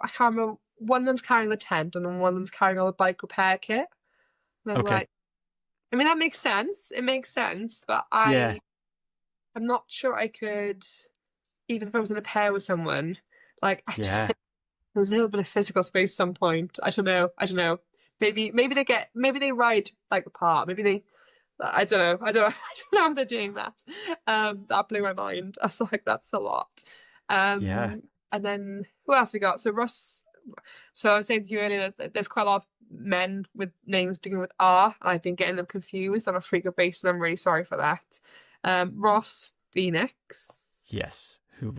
I can't remember. One of them's carrying the tent, and then one of them's carrying all the bike repair kit. And I'm like, I mean, that makes sense. It makes sense, but I'm not sure I could, even if I was in a pair with someone. Like, I just think a little bit of physical space at some point. I don't know. Maybe they ride like apart. Maybe they. I don't know. I don't know how they're doing that. That blew my mind. I was like, that's a lot. And then who else we got? So Ross. So I was saying to you earlier, there's quite a lot of men with names beginning with R, and I've been getting them confused on a frequent basis, and I'm really sorry for that. Ross Phoenix. Yes. Who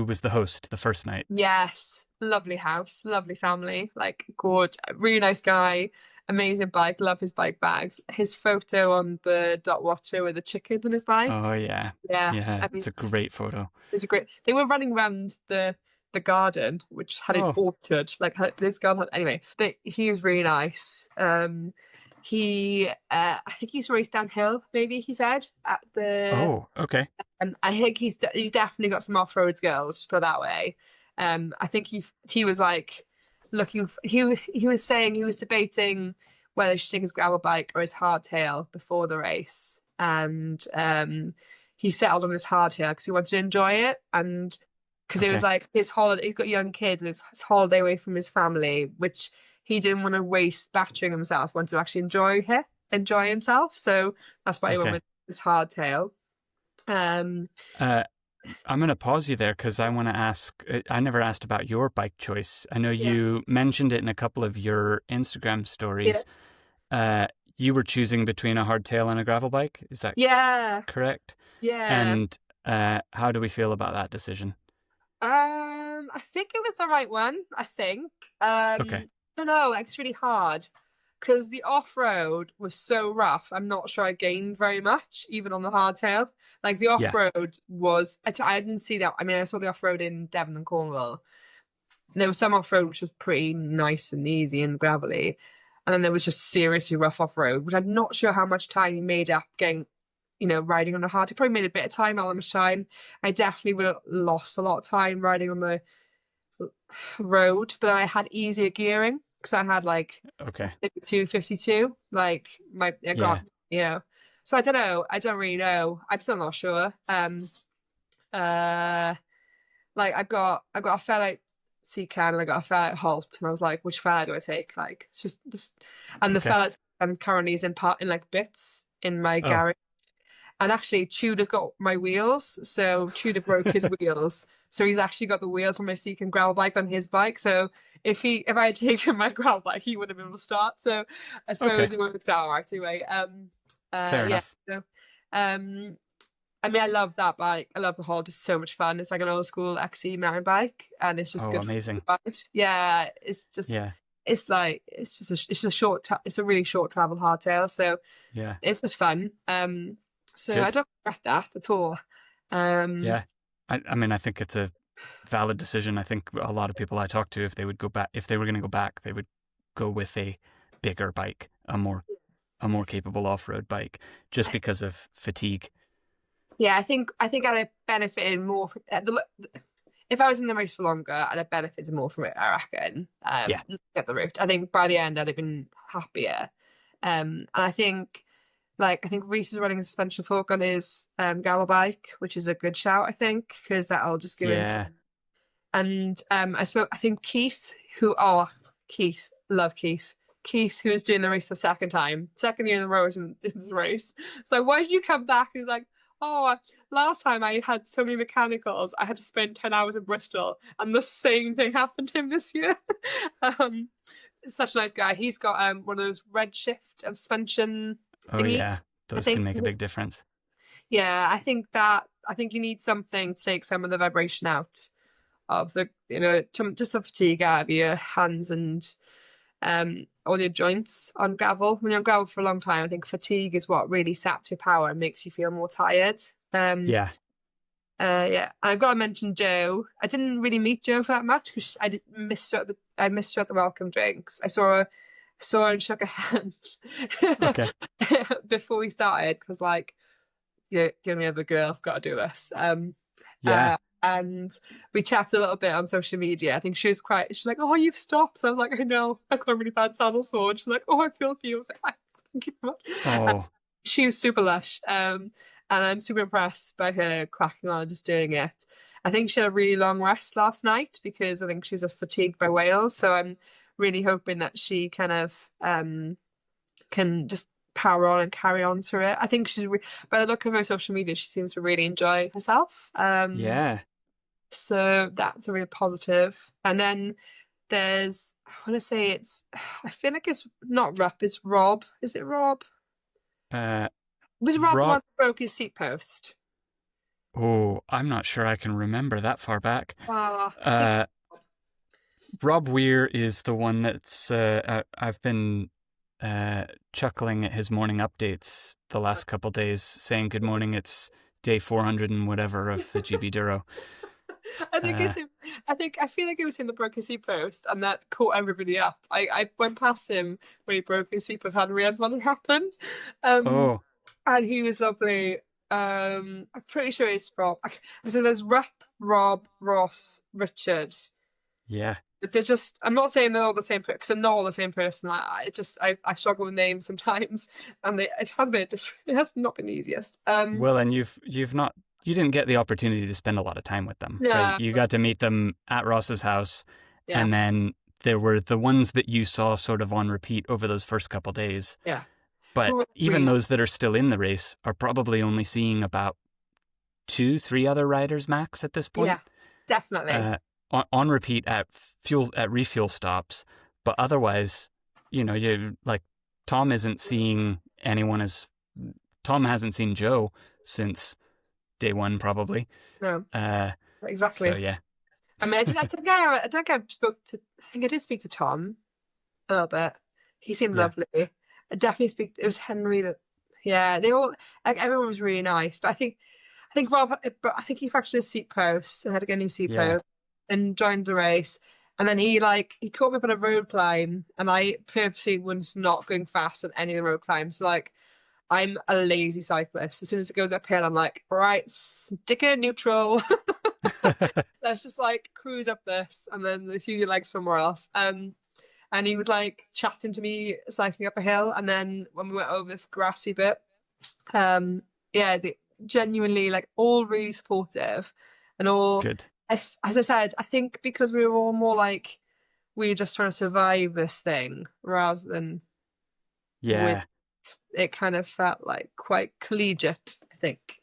was the host the first night? Yes. Lovely house, lovely family, like good, really nice guy, amazing bike, love his bike bags. His photo on the Dot Watcher with the chickens on his bike. Oh yeah. Yeah. I mean, it's a great photo. They were running around the garden, which had it altered, like this garden. Anyway, he was really nice. He, I think he's raced downhill. Maybe he said at the. Oh, okay. And I think he's definitely got some off-road skills. Just put it that way. I think he was like he was saying he was debating whether he should take his gravel bike or his hardtail before the race, and he settled on his hardtail because he wanted to enjoy it, and because it was like his holiday. He's got young kids, and it's his holiday away from his family, which he didn't want to waste battering himself. Wanted to actually enjoy himself. So that's why he went with his hardtail. I'm going to pause you there because I want to ask. I never asked about your bike choice. I know you mentioned it in a couple of your Instagram stories. You were choosing between a hardtail and a gravel bike. Is that correct? Yeah. And how do we feel about that decision? I think it was the right one. I think. I don't know. Like, it's really hard because the off-road was so rough. I'm not sure I gained very much, even on the hardtail. Like, the off-road was... I didn't see that. I mean, I saw the off-road in Devon and Cornwall. There was some off-road which was pretty nice and easy and gravelly. And then there was just seriously rough off-road, which I'm not sure how much time he made up getting, riding on the hard. He probably made a bit of time, not that much time. I definitely would have lost a lot of time riding on the road, but I had easier gearing. Because I had 52, like so I don't know. I don't really know. I'm still not sure. I've got a Fairlight Seacan and I got a Fairlight Holt, and I was like, which Fairlight do I take? Like, it's just and the Fairlight currently is in bits in my garage. And actually, Tudor's got my wheels, so Tudor broke his wheels. So he's actually got the wheels from my Seacan gravel bike on his bike. So if I had taken my gravel bike, he wouldn't have been able to start. So I suppose it worked out anyway. Fair enough. So, I mean, I love that bike. I love the Holt. It's so much fun. It's like an old school XC mountain bike, and it's just good. Amazing. Yeah, it's just it's a really short travel hardtail. So it was fun. So good. I don't regret that at all. I mean, I think it's a valid decision. I think a lot of people I talk to, if they were going to go back, they would go with a bigger bike, a more capable off-road bike, just because of fatigue. Yeah, I think I'd have benefited more if I was in the race for longer. I'd have benefited more from it, I reckon. Get the route. I think by the end I'd have been happier. And I think Reese is running a suspension fork on his gravel bike, which is a good shout, I think, because that'll just give him some. And I think Keith, love Keith. Keith, who was doing the race for the second year in a row in this race. So why did you come back? And he's like, last time I had so many mechanicals, I had to spend 10 hours in Bristol, and the same thing happened to him this year. Such a nice guy. He's got one of those red shift and suspension thingies. Those can make a big difference. Yeah, I think you need something to take some of the vibration out of the, just the fatigue out of your hands and all your joints on gravel. When you're on gravel for a long time, I think fatigue is what really saps your power and makes you feel more tired. And I've got to mention Jo. I didn't really meet Jo for that much because I missed her at the welcome drinks. I saw her and shook her hand before we started, because you're the only other girl, I've got to do this. And we chatted a little bit on social media. I think she's like, oh, you've stopped. So I was like, I know, I've got a really bad saddle sore. And she's like, oh, I feel for you. I was like, thank you very much. She was super lush. And I'm super impressed by her cracking on and just doing it. I think she had a really long rest last night because I think she was fatigued by Wales. So I'm really hoping that she kind of can just power on and carry on through it. I think by the look of her social media, she seems to really enjoy herself. So that's a real positive. And then there's, I feel like it's not Rupp, it's Rob. Is it Rob? Was Rob the one who broke his seat post? Oh, I'm not sure I can remember that far back. Rob Weir is the one that's I've been chuckling at his morning updates the last couple days, saying good morning, it's day 400 and whatever of the GBDURO. I think it's him. I feel like it was him that broke his seat post, and that caught everybody up. I went past him when he broke his seat post, hadn't realised what had happened. And he was lovely. I'm pretty sure he's from. So there's Rupp Rob, Ross, Richard. Yeah. They're just, I'm not saying they're all the same person, because they're not all the same person. I struggle with names sometimes, and it has not been the easiest. Well, and you didn't get the opportunity to spend a lot of time with them, right? Yeah, You got to meet them at Ross's house, yeah, and then there were the ones that you saw sort of on repeat over those first couple days. yeah. But Who even agrees? those that are still in the race are probably only seeing about 2-3 other riders max at this point. Yeah, definitely. On repeat at refuel stops, but otherwise, like Tom isn't seeing anyone Tom hasn't seen Joe since day one, probably. No, exactly. So yeah. I mean, I think I did speak to Tom a little bit. He seemed Yeah. lovely. I definitely it was Henry that, yeah, they all, like, everyone was really nice. But I think Rob, but I think he fractured his seat post and had to get a new seat Yeah. post and joined the race. And then he caught me up on a road climb, and I purposely was not going fast on any of the road climbs. So like, I'm a lazy cyclist. As soon as it goes uphill, I'm like, right, stick it neutral. Let's just like cruise up this, and then let's use your legs somewhere else. And he was like chatting to me cycling up a hill, and then when we went over this grassy bit, they genuinely, like, all really supportive and all Good. as I said, I think because we were all more like, we were just trying to survive this thing rather than Yeah. it kind of felt like quite collegiate, I think,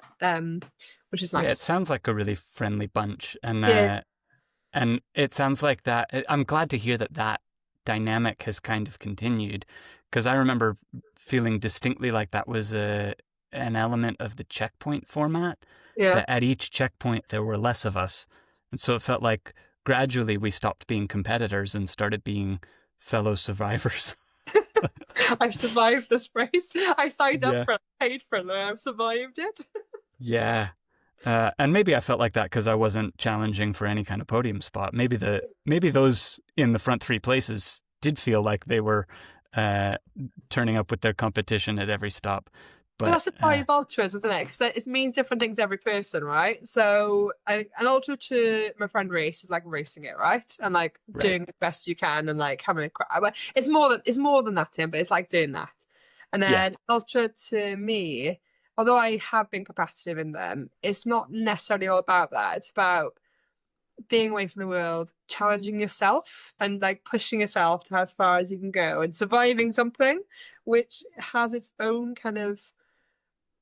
which is nice. Yeah, it sounds like a really friendly bunch, and Yeah. and it sounds like that. I'm glad to hear that dynamic has kind of continued, because I remember feeling distinctly like that was an element of the checkpoint format. Yeah. That at each checkpoint there were less of us, and so it felt like gradually we stopped being competitors and started being fellow survivors. I've survived this race. I signed Yeah. up for it, paid for it, and I've survived it. Yeah. And maybe I felt like that because I wasn't challenging for any kind of podium spot. Maybe those in the front three places did feel like they were turning up with their competition at every stop. But that's the point of ultras, isn't it? Because it means different things to every person, right? So an ultra to my friend race is like racing it, right? And like doing the best you can and like having a cry. It's more than that, Tim, but it's like doing that. And then ultra to me, although I have been competitive in them, it's not necessarily all about that. It's about being away from the world, challenging yourself, and like pushing yourself to as far as you can go and surviving something which has its own kind of,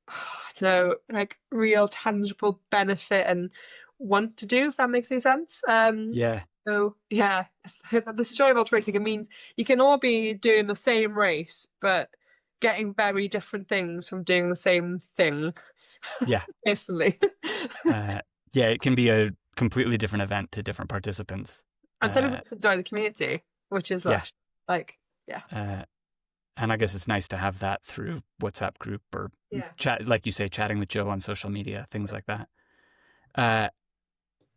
I don't know, like real tangible benefit and want to do, if that makes any sense. So yeah, this is joy of ultra racing. It means you can all be doing the same race, but getting very different things from doing the same thing. Yeah. Personally. It can be a completely different event to different participants. And some people enjoy the community, which is and I guess it's nice to have that through WhatsApp group or chat, like you say, chatting with Joe on social media, things like that.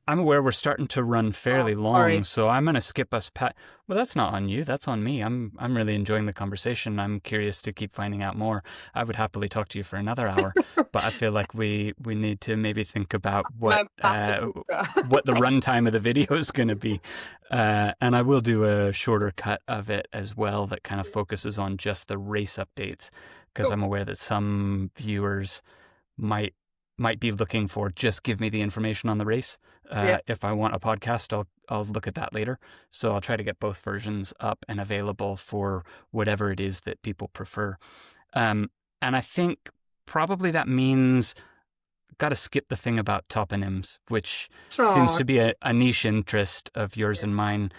I'm aware we're starting to run fairly long, so I'm going to skip us. Well, that's not on you. That's on me. I'm really enjoying the conversation. I'm curious to keep finding out more. I would happily talk to you for another hour, but I feel like we need to maybe think about what the runtime of the video is going to be. And I will do a shorter cut of it as well that kind of focuses on just the race updates, because I'm aware that some viewers might be looking for just give me the information on the race. If I want a podcast, I'll look at that later. So I'll try to get both versions up and available for whatever it is that people prefer. And I think probably that means got to skip the thing about toponyms, which seems to be a niche interest of yours and mine.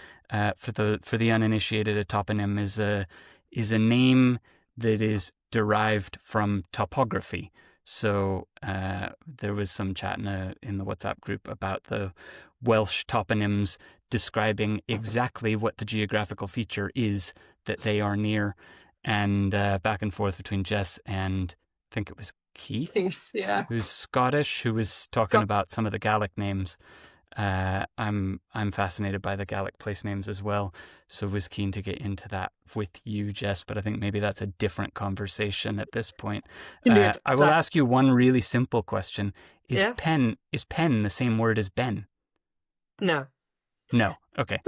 For the uninitiated, a toponym is a name that is derived from topography. So there was some chat in the WhatsApp group about the Welsh toponyms describing exactly what the geographical feature is that they are near, and back and forth between Jess and I think it was Keith, yeah, who's Scottish, who was talking about some of the Gaelic names. I'm fascinated by the Gaelic place names as well, so was keen to get into that with you, Jess. But I think maybe that's a different conversation at this point. I will ask you one really simple question: Is pen the same word as Ben? No. No. Okay.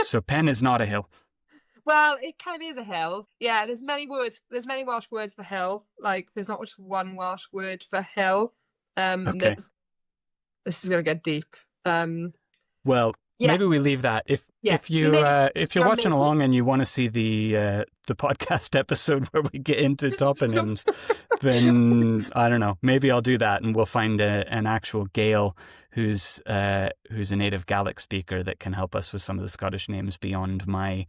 So pen is not a hill. Well, it kind of is a hill. Yeah, there's many Welsh words for hill. Like, there's not just one Welsh word for hill. Okay. This is going to get deep. Well, maybe we leave that. If you're watching along and you want to see the podcast episode where we get into toponyms, then I don't know. Maybe I'll do that, and we'll find an actual Gael who's a native Gaelic speaker that can help us with some of the Scottish names beyond my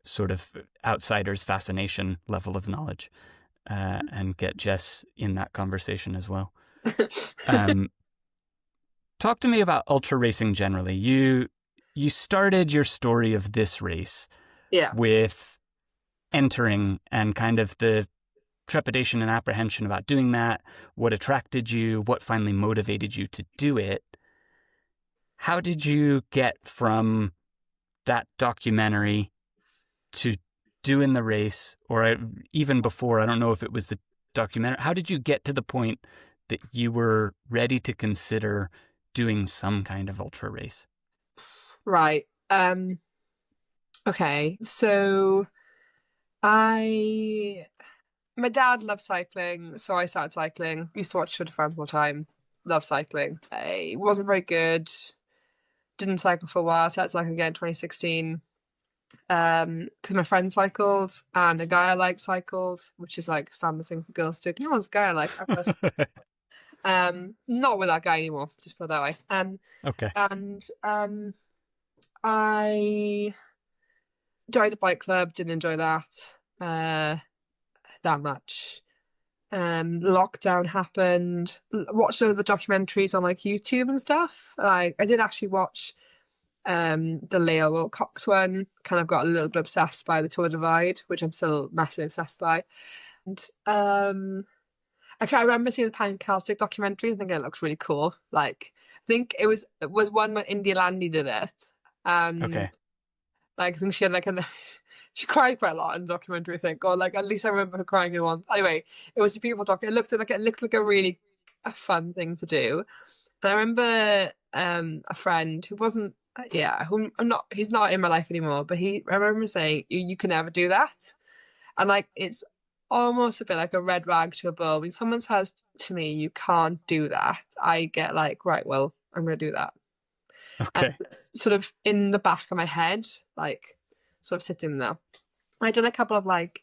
sort of outsider's fascination level of knowledge, and get Jess in that conversation as well. Talk to me about ultra racing generally. You started your story of this race with entering and kind of the trepidation and apprehension about doing that, what attracted you, what finally motivated you to do it. How did you get from that documentary to doing the race, or even before? I don't know if it was the documentary. How did you get to the point that you were ready to consider doing some kind of ultra race? Right. Okay. So my dad loved cycling, so I started cycling. Used to watch Tour de France all the time. Love cycling. I wasn't very good. Didn't cycle for a while. Started cycling again in 2016. Because my friend cycled and a guy I like cycled, which is like a standard thing for girls to do. You know, what's a guy I like? Not with that guy anymore, just put it that way. Okay. And I joined a bike club, didn't enjoy that that much. Lockdown happened. Watched all the documentaries on like YouTube and stuff. Like, I did actually watch the Leo Wilcox one. Kind of got a little bit obsessed by the Tour Divide, which I'm still massively obsessed by. And I remember seeing the Pan Celtic documentary. I think it looked really cool. Like, I think it was one when India Landy did it. Okay. Like, I think she had she cried quite a lot in the documentary, I think. Or like, at least I remember her crying in one. Anyway, it was a beautiful documentary. It looked like a fun thing to do. And I remember a friend who wasn't, who he's not in my life anymore, but I remember saying, you can never do that. And like, it's almost a bit like a red rag to a bull. When someone says to me, you can't do that, I get like, right, well, I'm going to do that. Okay. And it's sort of in the back of my head, like sort of sitting there. I did a couple of like,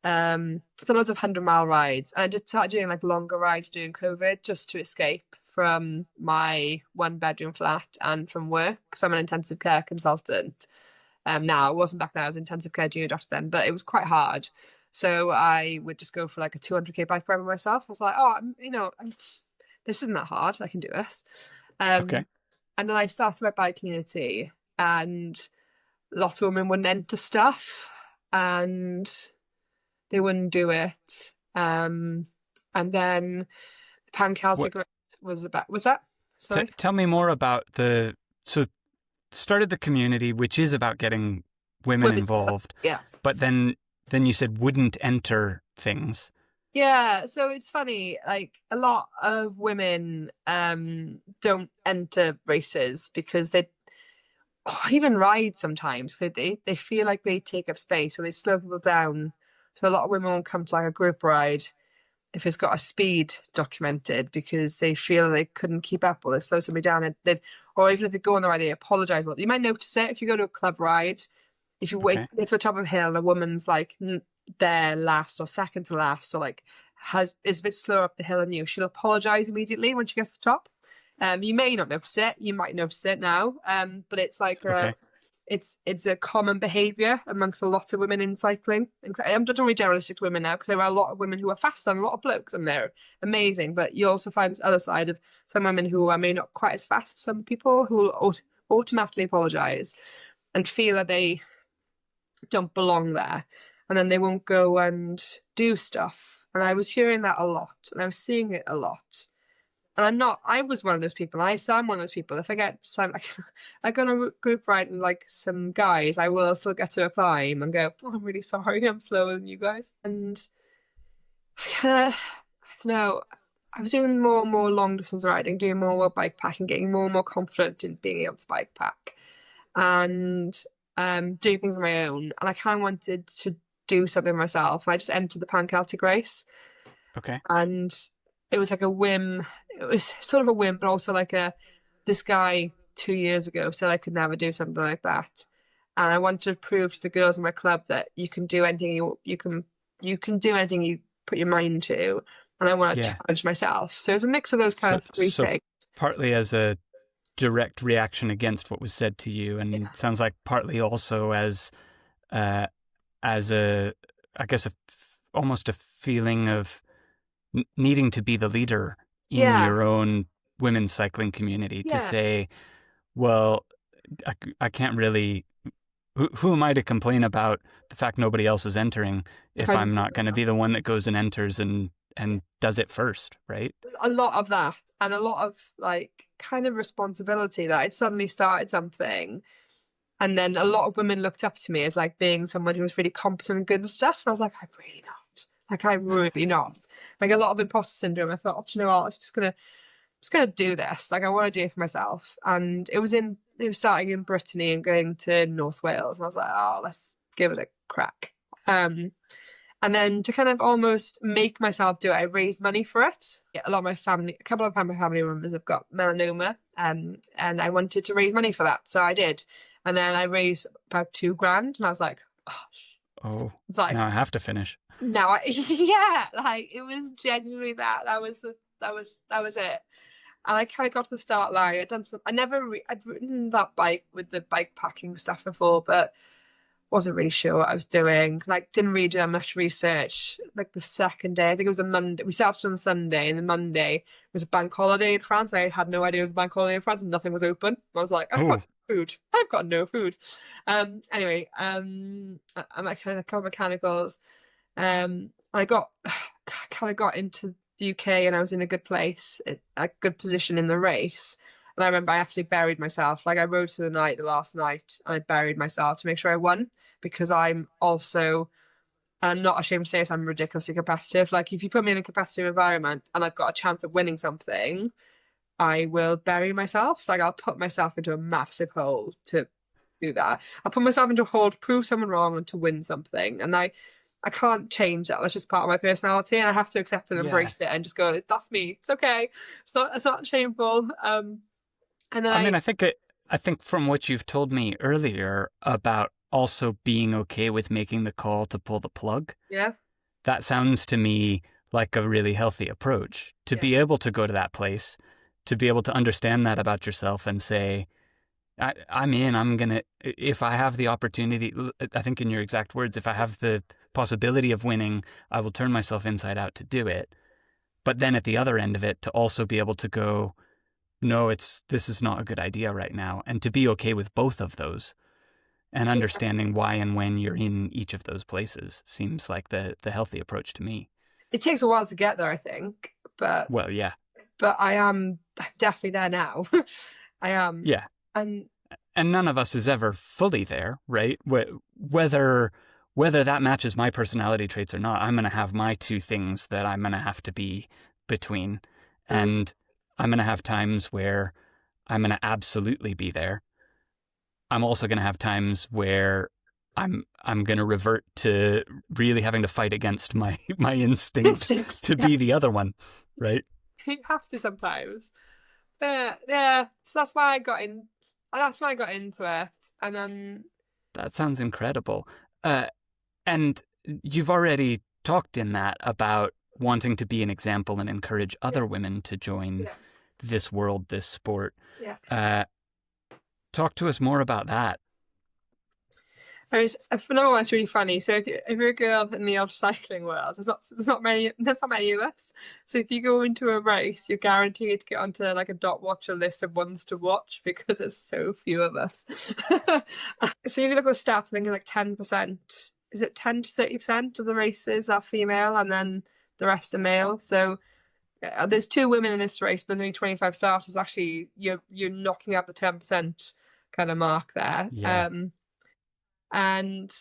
done loads of 100-mile rides. And I did start doing like longer rides during COVID just to escape from my 1-bedroom flat and from work, because I'm an intensive care consultant. Now, it wasn't back then, I was an intensive care junior doctor then, but it was quite hard. So I would just go for like a 200k bike ride by myself. I was like, this isn't that hard. I can do this. Okay. And then I started my bike community, and lots of women wouldn't enter stuff, and they wouldn't do it. And then the Pan Celtic was that? Sorry. Tell me more about started the community, which is about getting women involved. Yeah. But then you said wouldn't enter things. Yeah, so it's funny, like a lot of women don't enter races because they even ride sometimes. So they feel like they take up space, so they slow people down. So a lot of women won't come to like a group ride if it's got a speed documented because they feel they couldn't keep up, or they slow somebody down. Or even if they go on the ride, they apologise a lot. You might notice it if you go to a club ride. If you wait to the top of a hill and a woman's like there last or second to last, or like is a bit slower up the hill than you, she'll apologise immediately when she gets to the top. You may not notice it, you might notice it now, but it's like it's a common behaviour amongst a lot of women in cycling. I'm not only generalistic to women now, because there are a lot of women who are faster and a lot of blokes, and they're amazing, but you also find this other side of some women who are maybe not quite as fast as some people, who will automatically apologise and feel that they don't belong there, and then they won't go and do stuff. And I was hearing that a lot, and I was seeing it a lot. And I was one of those people. I'm one of those people. If I get some, like on a group ride with like some guys, I will still get to a climb and go, oh, I'm really sorry, I'm slower than you guys. And I don't know, I was doing more and more long distance riding, doing more and more bike packing, getting more and more confident in being able to bike pack and doing things on my own. And I kind of wanted to do something myself. And I just entered the Pan Celtic race. Okay. And it was like a whim. It was sort of a whim, but also like this guy 2 years ago said I could never do something like that. And I wanted to prove to the girls in my club that you can do anything you can do anything you put your mind to. And I want to challenge myself. So it was a mix of those kind of three things. Partly as a direct reaction against what was said to you, and it sounds like partly also as a, I guess, almost a feeling of needing to be the leader in your own women's cycling community to say, well, I can't really, who am I to complain about the fact nobody else is entering if I'm not going to be the one that goes and enters and does it first, right? A lot of that, and a lot of like kind of responsibility that I'd suddenly started something, and then a lot of women looked up to me as like being someone who was really competent and good and stuff, and I was like, I'm really not. Like, I'm really not. Like, a lot of imposter syndrome. I thought, oh, do you know what? I'm just gonna do this. Like, I want to do it for myself. And it was starting in Brittany and going to North Wales, and I was like, oh, let's give it a crack. And then to kind of almost make myself do it, I raised money for it. A lot of my family, a couple of my family members have got melanoma, and I wanted to raise money for that, so I did. And then I raised about $2,000, and I was like, gosh. Oh, it's like, now I have to finish. No, like it was genuinely that was it. And I kind of got to the start line. I'd ridden that bike with the bike packing stuff before, but wasn't really sure what I was doing. Like, didn't really do that much research. Like the second day, I think it was a Monday. We started on Sunday, and the Monday was a bank holiday in France. I had no idea it was a bank holiday in France, and nothing was open. I was like, I've got food. I've got no food. Anyway, I'm like a couple of mechanicals. I kind of got into the UK, and I was in a good place, a good position in the race. And I remember I actually buried myself. Like, I rode to the night the last night, and I buried myself to make sure I won, because I'm also, I'm not ashamed to say it, I'm ridiculously competitive. Like, if you put me in a competitive environment and I've got a chance of winning something, I will bury myself. Like, I'll put myself into a massive hole to do that. I'll put myself into a hole to prove someone wrong and to win something. And I can't change that. That's just part of my personality, and I have to accept and embrace it and just go, that's me. It's okay. It's not shameful. And then I mean, I think from what you've told me earlier about also being okay with making the call to pull the plug. Yeah. That sounds to me like a really healthy approach to be able to go to that place, to be able to understand that about yourself and say, I'm in, if I have the opportunity, I think in your exact words, if I have the possibility of winning, I will turn myself inside out to do it. But then at the other end of it, to also be able to go, no, this is not a good idea right now. And to be okay with both of those and understanding why and when you're in each of those places seems like the healthy approach to me. It takes a while to get there, I think. But well, yeah. But I'm definitely there now. I am. Yeah. And none of us is ever fully there, right? Whether that matches my personality traits or not, I'm going to have my two things that I'm going to have to be between. And I'm going to have times where I'm going to absolutely be there. I'm also going to have times where I'm going to revert to really having to fight against my instinct to be the other one, right? You have to sometimes. Yeah. So that's why I got in. That's why I got into it, and then that sounds incredible. And you've already talked in that about wanting to be an example and encourage other women to join this world, this sport. Yeah. Talk to us more about that. There's a phenomenon that's really funny. So if you're a girl in the ultra cycling world, there's not many of us. So if you go into a race, you're guaranteed to get onto like a dot watcher list of ones to watch because there's so few of us. So if you look at the stats, I think it's like 10%. Is it 10 to 30% of the races are female, and then the rest are male? So there's 2 women in this race, but only 25 starters. Actually, you're knocking out the 10% kind of mark there. Yeah. And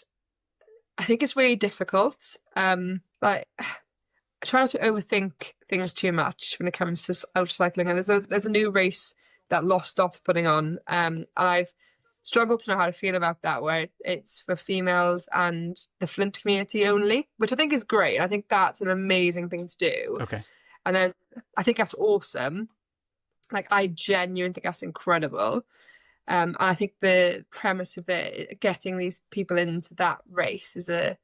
I think it's really difficult. Like, I try not to overthink things too much when it comes to ultra cycling. And there's a new race that Lost Dot are putting on, and I've struggled to know how to feel about that, where it's for females and the Flint community only, which I think is great. I think that's an amazing thing to do. Okay. And then I think that's awesome. Like, I genuinely think that's incredible. I think the premise of it, getting these people into that race, is a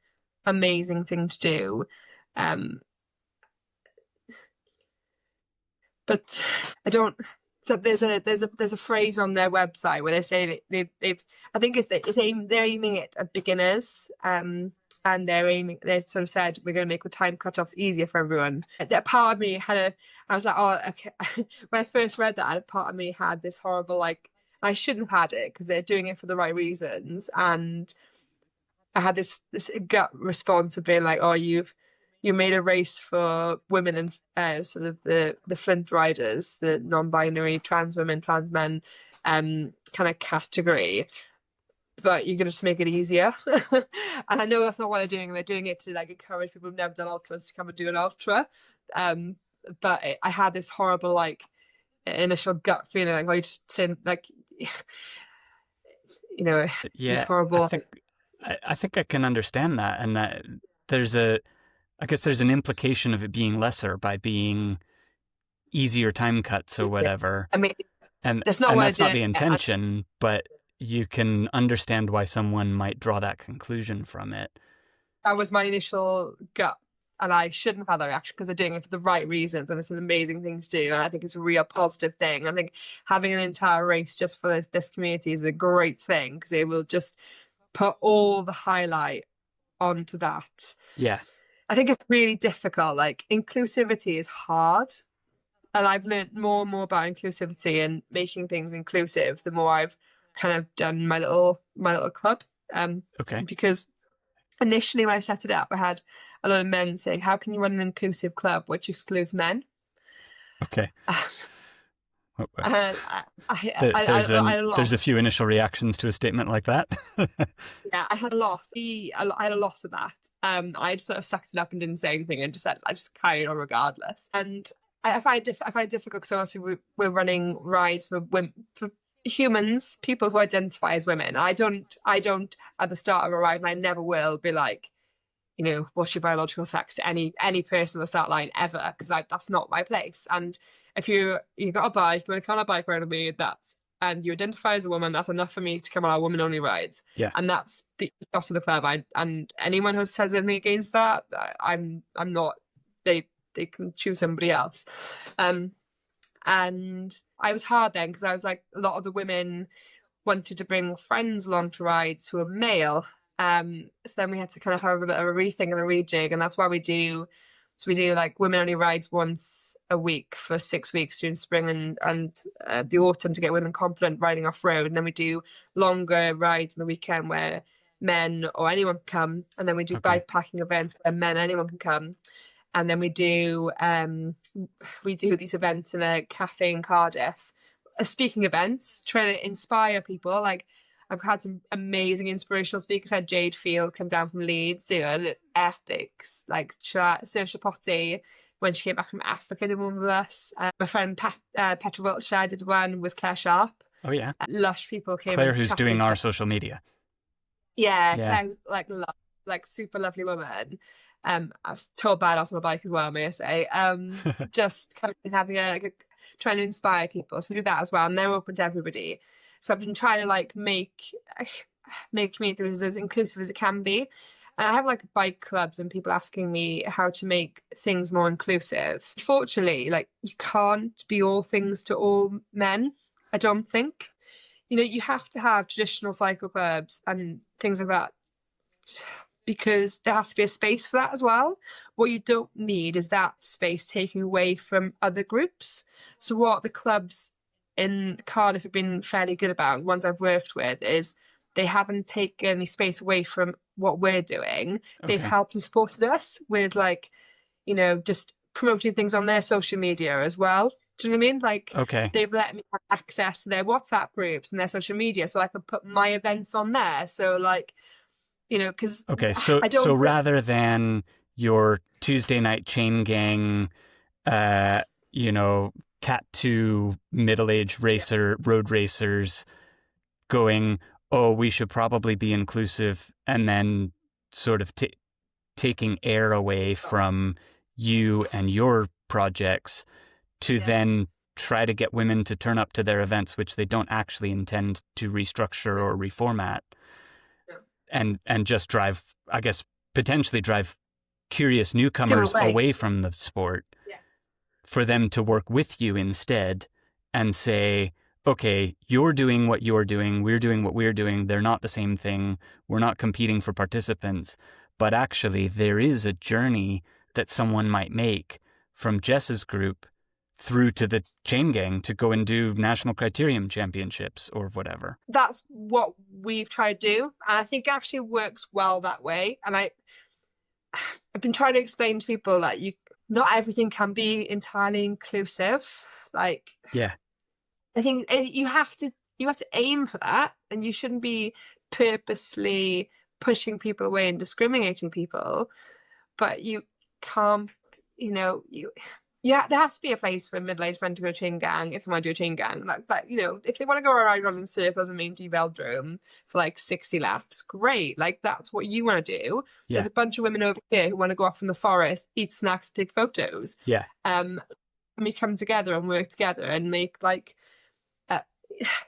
amazing thing to do. But I don't. So there's a phrase on their website where they say they've I think they're aiming it at beginners, and they've sort of said we're going to make the time cutoffs easier for everyone. That part of me I was like, oh, okay. When I first read that, a part of me had this horrible, like, I shouldn't have had it because they're doing it for the right reasons, and I had this gut response of being like, oh, you made a race for women and sort of the Flint riders, the non-binary, trans women, trans men kind of category, but you're going to just make it easier. And I know that's not what they're doing. They're doing it to like encourage people who've never done ultras to come and do an ultra. But I had this horrible like initial gut feeling like, oh, you just saying like, you know, it's horrible. I think I can understand that, and that I guess there's an implication of it being lesser by being easier time cuts or whatever. I mean, that's not the intention, but you can understand why someone might draw that conclusion from it. That was my initial gut, and I shouldn't have had that reaction because they're doing it for the right reasons, and it's an amazing thing to do, and I think it's a real positive thing. I think having an entire race just for this community is a great thing because it will just put all the highlight onto that. Yeah. I think it's really difficult. Like, inclusivity is hard. And I've learned more and more about inclusivity and making things inclusive the more I've kind of done my little club. Okay. Because initially when I set it up, I had a lot of men saying, how can you run an inclusive club which excludes men? Okay. There's a few initial reactions to a statement like that. Yeah, I had a lot. I had a lot of that. I just sort of sucked it up and didn't say anything and just said I just carried on regardless. And I find it difficult because obviously we're running rides for women, for humans, people who identify as women. I don't at the start of a ride, and I never will be like, you know, what's your biological sex to any person on the start line ever, because that's not my place. And if you got a bike, you want to come on a bike ride with me, and you identify as a woman, that's enough for me to come on our woman-only rides. Yeah. And that's the ethos of the club. And anyone who says anything against that, I'm not. They can choose somebody else. And I was hard then because I was like, a lot of the women wanted to bring friends along to rides who are male. So then we had to kind of have a bit of a rethink and a rejig, and that's why we do like women only rides once a week for 6 weeks during spring and the autumn to get women confident riding off road, and then we do longer rides on the weekend where men or anyone can come, and then we do bike packing events where men anyone can come, and then we do these events in a cafe in Cardiff, speaking events trying to inspire people. Like, I've had some amazing inspirational speakers. I had Jade Field come down from Leeds doing ethics, like Saoirse Potty, when she came back from Africa, did one with us. My friend Petra Wiltshire did one with Claire Sharp. Oh, yeah. Lush people came. Claire, who's doing our social media. Yeah. Claire, like super lovely woman. I was told badass on my bike as well, may I say. Just kind of having trying to inspire people. So we do that as well, and they're open to everybody. So I've been trying to like make communities as inclusive as it can be. And I have like bike clubs and people asking me how to make things more inclusive. Fortunately, like, you can't be all things to all men, I don't think. You know, you have to have traditional cycle clubs and things like that because there has to be a space for that as well. What you don't need is that space taken away from other groups. So what the clubs in Cardiff have been fairly good about, ones I've worked with, is they haven't taken any space away from what we're doing. Okay. They've helped and supported us with, like, you know, just promoting things on their social media as well. Do you know what I mean? Like, okay, they've let me have access to their WhatsApp groups and their social media, so I can put my events on there. So, like, you know, because okay. So I so don't think, rather than your Tuesday night chain gang, uh, you know, cat two middle-aged road racers going, oh, we should probably be inclusive, and then sort of taking air away from you and your projects to then try to get women to turn up to their events, which they don't actually intend to restructure or reformat, and just drive, I guess, potentially drive curious newcomers away from the sport, for them to work with you instead and say, okay, you're doing what you're doing, we're doing what we're doing, they're not the same thing, we're not competing for participants, but actually there is a journey that someone might make from Jess's group through to the chain gang to go and do national criterium championships or whatever. That's what we've tried to do, and I think it actually works well that way. And I've been trying to explain to people that not everything can be entirely inclusive. Like, yeah, I think you have to aim for that, and you shouldn't be purposely pushing people away and discriminating people. But you can't, you know, there has to be a place for middle-aged men to go chain gang if they want to do a chain gang. Like, you know, if they want to go around in circles and main velodrome for like 60 laps, great. Like, that's what you want to do. yeah, There's a bunch of women over here who want to go off in the forest, eat snacks, take photos. yeah. And we come together and work together and make like,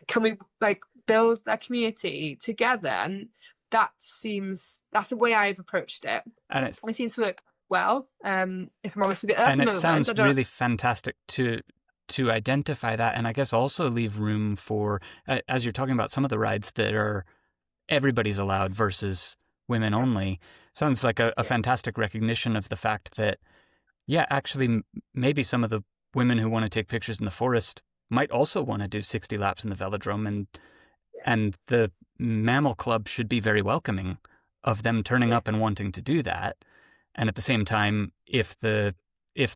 can we like build a community together? And that's the way I've approached it. And it seems to work well, if I'm honest with you. And it sounds really fantastic to identify that, and I guess also leave room for, as you're talking about some of the rides that are everybody's allowed versus women only, sounds like a fantastic recognition of the fact that, yeah, actually maybe some of the women who want to take pictures in the forest might also want to do 60 laps in the velodrome, and the Mammal Club should be very welcoming of them turning up and wanting to do that. And at the same time, if the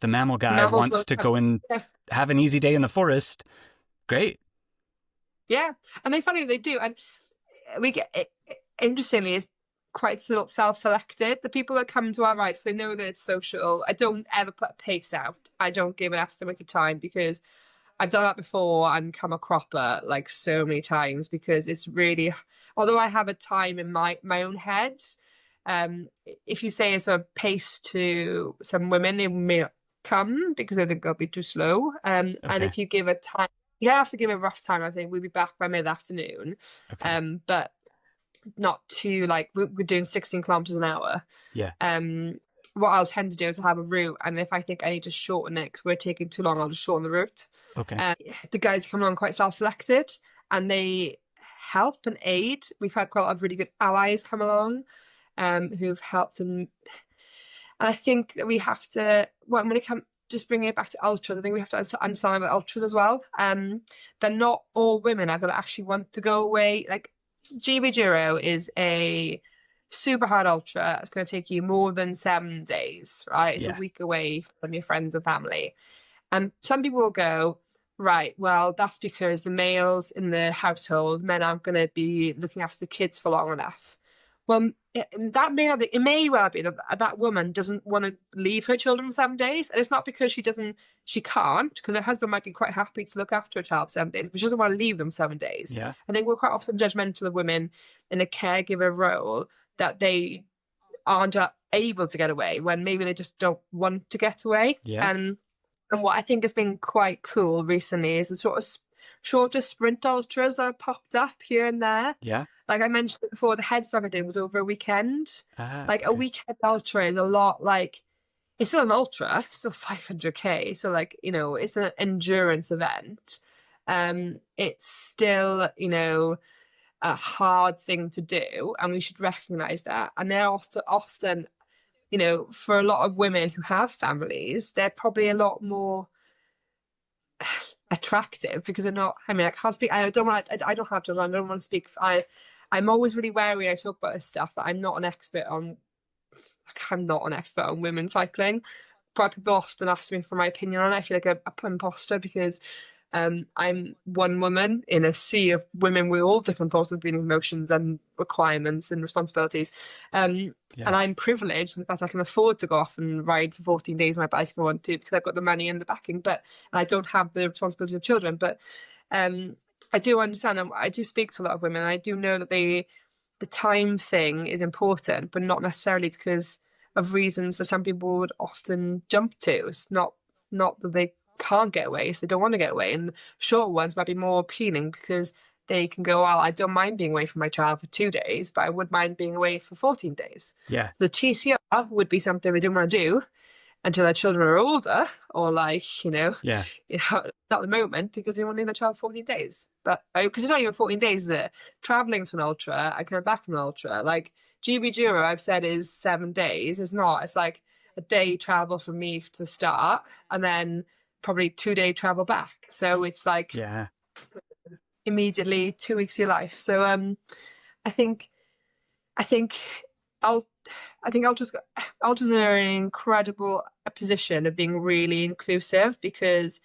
mammal guy wants to go and have an easy day in the forest, great. Yeah, and they do, and we get interestingly, it's quite self-selected. The people that come to our rides, they know that it's social. I don't ever put a pace out. I don't give an estimated time, because I've done that before and come a cropper like so many times, because it's really, although I have a time in my own head, if you say it's a pace to some women, they may not come because they think they'll be too slow. And if you give a time, you have to give a rough time. I think we'll be back by mid-afternoon. Okay. But not too, like, we're doing 16 kilometers an hour. Yeah. What I'll tend to do is have a route, and if I think I need to shorten it because we're taking too long, I'll just shorten the route. Okay. The guys come along quite self-selected, and they help and aid. We've had quite a lot of really good allies come along, who've helped, and I think that we have to, when it comes, just bringing it back to ultras, I think we have to understand about ultras as well. They're not all women are going to actually want to go away. Like, GBDURO is a super hard ultra. It's going to take you more than 7 days, right? It's a week away from your friends and family. And some people will go, right, well, that's because the males in the household, men aren't going to be looking after the kids for long enough. Well, it may well be that woman doesn't want to leave her children for 7 days, and it's not because she can't, because her husband might be quite happy to look after a child for 7 days, but she doesn't want to leave them 7 days. Yeah. I think we're quite often judgmental of women in a caregiver role, that they aren't able to get away when maybe they just don't want to get away. Yeah. And what I think has been quite cool recently is the sort of shorter sprint ultras that have popped up here and there. Yeah. Like I mentioned before, the headstock I did was over a weekend. Okay. A weekend ultra is a lot, like, it's still an ultra, it's still 500k. So, like, you know, it's an endurance event. It's still, you know, a hard thing to do, and we should recognize that. And they're often, you know, for a lot of women who have families, they're probably a lot more attractive because they're not, I mean, I can't speak, I don't want to speak, I'm always really wary when I talk about this stuff, that I'm not an expert on women cycling, people often ask me for my opinion on it. I feel like a imposter because I'm one woman in a sea of women with all different thoughts and feelings, emotions and requirements and responsibilities. And I'm privileged in the fact I can afford to go off and ride for 14 days on my bike if I want to, because I've got the money and the backing, and I don't have the responsibility of children. But I do understand, and I do speak to a lot of women. I do know that the time thing is important, but not necessarily because of reasons that some people would often jump to. It's not that they can't get away, so they don't want to get away. And short ones might be more appealing because they can go, well, I don't mind being away from my child for 2 days, but I would mind being away for 14 days. Yeah. So the TCR would be something they didn't want to do until their children are older, or like, not at the moment, because they want to leave their child 14 days. But because it's not even 14 days, is it? Traveling to an ultra and coming back from an ultra, like GBDURO, I've said, is 7 days. It's not. It's like a day travel from me to the start, and then probably 2-day travel back. So it's like immediately 2 weeks of your life. So I think ultras are in an incredible position of being really inclusive, because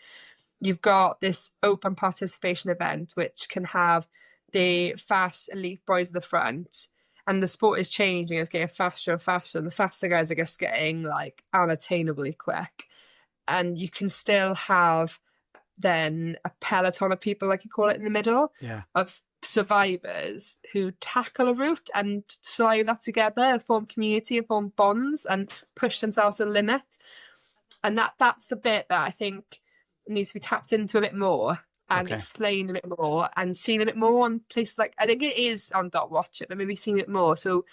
you've got this open participation event which can have the fast elite boys at the front, and the sport is changing. It's getting faster and faster, and the faster guys are just getting like unattainably quick. And you can still have then a peloton of people, like you call it, in the middle of survivors who tackle a route and survive that together and form community and form bonds and push themselves to the limit. And that's the bit that I think needs to be tapped into a bit more and explained a bit more and seen a bit more on places like, I think it is on Dot Watch It, but maybe seen it more. So,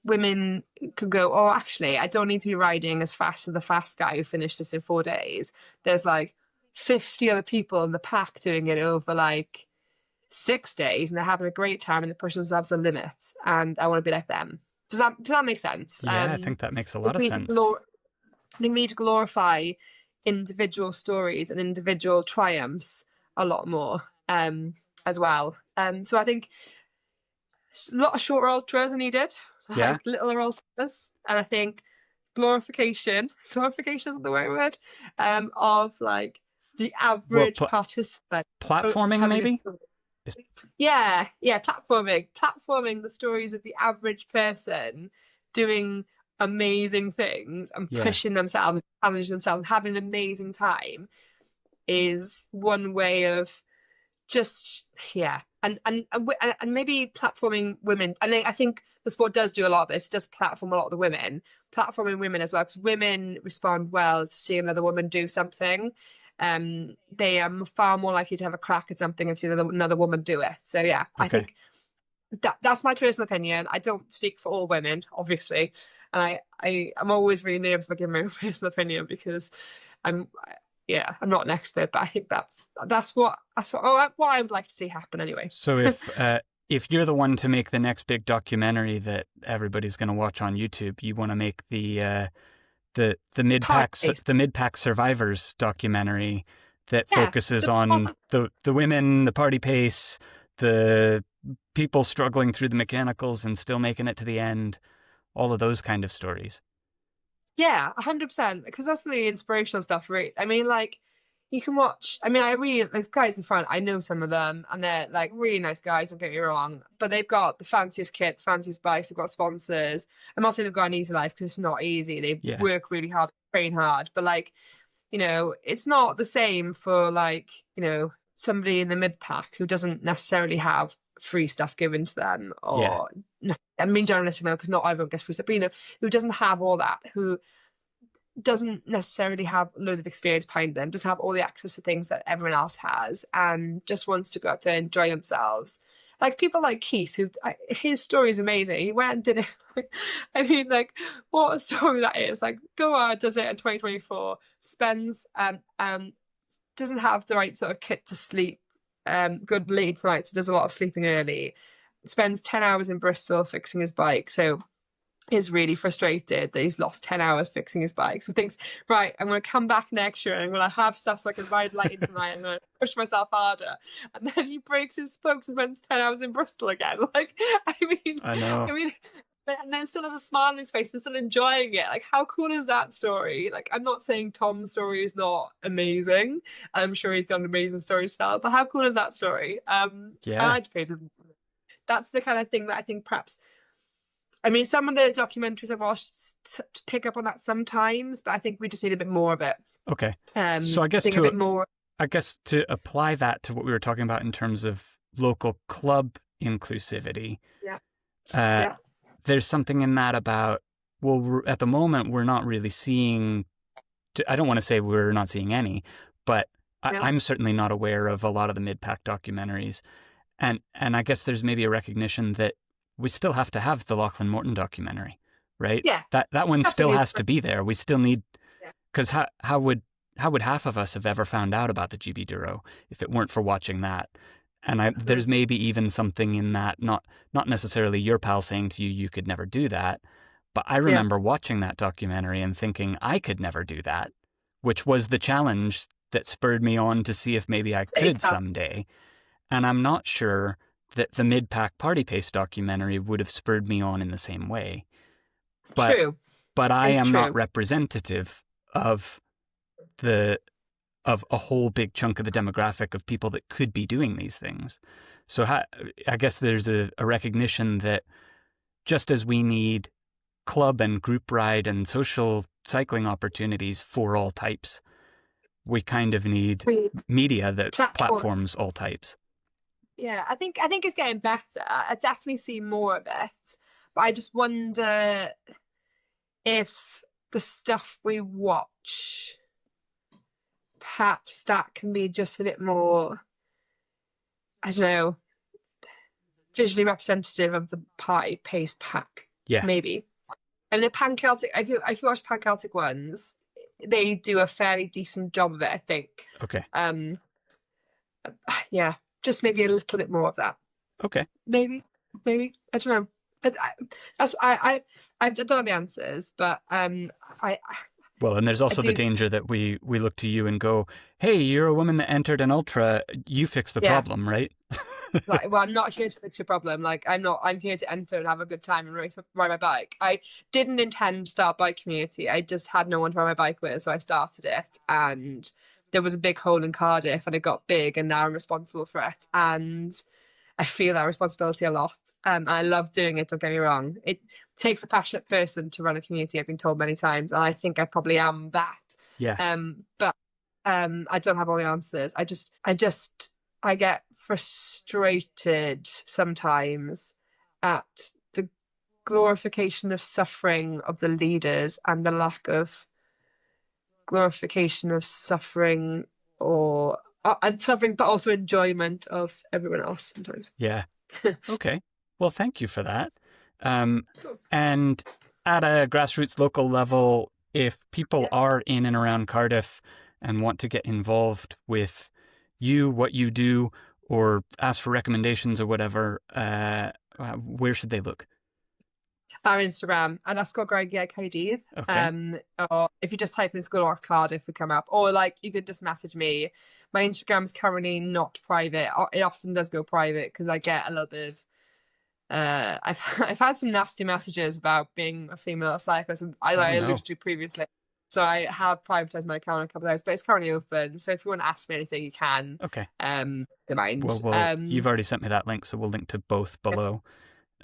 women could go, oh, actually, I don't need to be riding as fast as the fast guy who finished this in 4 days. There's like 50 other people in the pack doing it over like 6 days, and they're having a great time and they're pushing themselves to the limit. And I want to be like them. Does that make sense? Yeah, I think that makes a lot of sense. I think we need to glorify individual stories and individual triumphs a lot more as well. So I think a lot of shorter ultras are needed. Like littler ultras, and I think glorification isn't the right word, of like the average participant. Platforming, maybe? Platforming the stories of the average person doing amazing things and pushing themselves, challenging themselves, and having an amazing time is one way of just and maybe platforming women. I think the sport does do a lot of this. It does platform a lot of the women, platforming women as well, because women respond well to seeing another woman do something. They are far more likely to have a crack at something if you see another woman do it. So I think that's my personal opinion. I don't speak for all women, obviously, and I'm always really nervous about giving my own personal opinion because I'm not an expert, but I think that's what I would like to see happen anyway. So if you're the one to make the next big documentary that everybody's going to watch on YouTube, you want to make the mid-pack survivors documentary that focuses on the women, the party pace, the people struggling through the mechanicals and still making it to the end, all of those kind of stories. Yeah, 100%, because that's the inspirational stuff, right? I mean, like, you can watch, I really, like, guys in front, I know some of them, and they're, like, really nice guys, don't get me wrong, but they've got the fanciest kit, the fanciest bikes, they've got sponsors. I'm not saying they've got an easy life, because it's not easy. They work really hard, train hard, but, like, it's not the same for, like, somebody in the mid-pack who doesn't necessarily have free stuff given to them, or I mean journalistic now, because not everyone gets free stuff, but who doesn't have all that, who doesn't necessarily have loads of experience behind them, doesn't have all the access to things that everyone else has, and just wants to go out to enjoy themselves. Like people like Keith, who his story is amazing. He went and did it. What a story that is. Like, Goa does it in 2024, spends doesn't have the right sort of kit to sleep, good late tonight, so does a lot of sleeping early, spends 10 hours in Bristol fixing his bike, so is really frustrated that he's lost 10 hours fixing his bike, so thinks, right, I'm going to come back next year and I'm going to have stuff so I can ride light tonight, I'm going to push myself harder, and then he breaks his spokes and spends 10 hours in Bristol again. I know. and then still has a smile on his face and still enjoying it. Like, how cool is that story? Like, I'm not saying Tom's story is not amazing. I'm sure he's got an amazing story to tell, but how cool is that story? Yeah. That's the kind of thing that I think perhaps. I mean, some of the documentaries I've watched pick up on that sometimes, but I think we just need a bit more of it. Okay. So I guess a bit more. I guess to apply that to what we were talking about in terms of local club inclusivity. Yeah. There's something in that about, well, at the moment, we're not really seeing, I don't want to say we're not seeing any, but I'm certainly not aware of a lot of the mid-pack documentaries. And I guess there's maybe a recognition that we still have to have the Lachlan Morton documentary, right? Yeah. That one still has to be there. We still need, because how would half of us have ever found out about the GBDURO if it weren't for watching that? And there's maybe even something in that, not necessarily your pal saying to you, you could never do that. But I remember watching that documentary and thinking I could never do that, which was the challenge that spurred me on to see if maybe I could someday. And I'm not sure that the Mid-Pack Party Pace documentary would have spurred me on in the same way. But, True. But I am not representative of a whole big chunk of the demographic of people that could be doing these things. So I guess there's a recognition that just as we need club and group ride and social cycling opportunities for all types, we kind of need media that platforms all types. Yeah, I think it's getting better. I definitely see more of it, but I just wonder if the stuff we watch, perhaps that can be just a bit more, I don't know, visually representative of the party pace pack. Yeah, maybe. And the Pan-Celtic, if you watch Pan-Celtic ones, they do a fairly decent job of it, I think. Okay. Yeah, just maybe a little bit more of that. Okay. Maybe. I don't know. I don't know the answers, but Well, and there's also the danger that we look to you and go, hey, you're a woman that entered an ultra, you fix the problem, right? Like, well, I'm not here to fix your problem. Like, I'm here to enter and have a good time and ride my bike. I didn't intend to start a bike community. I just had no one to ride my bike with, so I started it. And there was a big hole in Cardiff and it got big, and now I'm responsible for it. And I feel that responsibility a lot. I love doing it, don't get me wrong. It takes a passionate person to run a community, I've been told many times, and I think I probably am that. Yeah. But I don't have all the answers. I get frustrated sometimes at the glorification of suffering of the leaders and the lack of glorification of suffering and suffering, but also enjoyment of everyone else sometimes. Yeah. Okay. Well, thank you for that. And at a grassroots local level, if people are in and around Cardiff and want to get involved with you, what you do, or ask for recommendations or whatever, where should they look? Our Instagram, and that's got Greg Caerdydd. Okay. Or if you just type in School Walks Cardiff, we come up. Or like you could just message me. My Instagram is currently not private. It often does go private because I get a little bit of. I've had some nasty messages about being a female cyclist, I alluded to previously. So I have privatized my account a couple of times, but it's currently open. So if you want to ask me anything, you can. Okay. Don't mind. Well, you've already sent me that link, so we'll link to both below.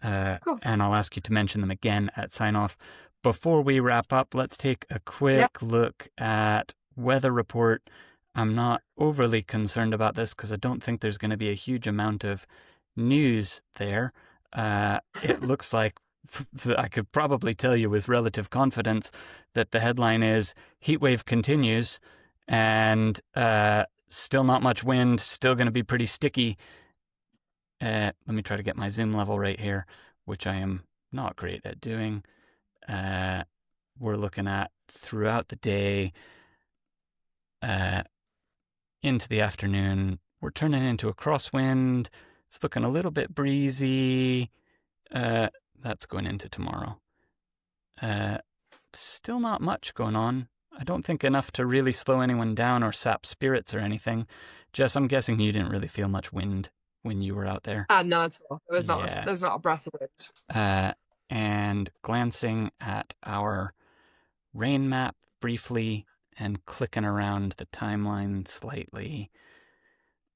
Cool. And I'll ask you to mention them again at sign off. Before we wrap up, let's take a quick look at weather report. I'm not overly concerned about this because I don't think there's going to be a huge amount of news there. It looks like I could probably tell you with relative confidence that the headline is "Heatwave continues" and still not much wind, still going to be pretty sticky. Let me try to get my zoom level right here, which I am not great at doing. We're looking at throughout the day, into the afternoon. We're turning into a crosswind. It's looking a little bit breezy. That's going into tomorrow. Still not much going on. I don't think enough to really slow anyone down or sap spirits or anything. Jess, I'm guessing you didn't really feel much wind when you were out there. No, at all. There was not a breath of wind. and glancing at our rain map briefly and clicking around the timeline slightly,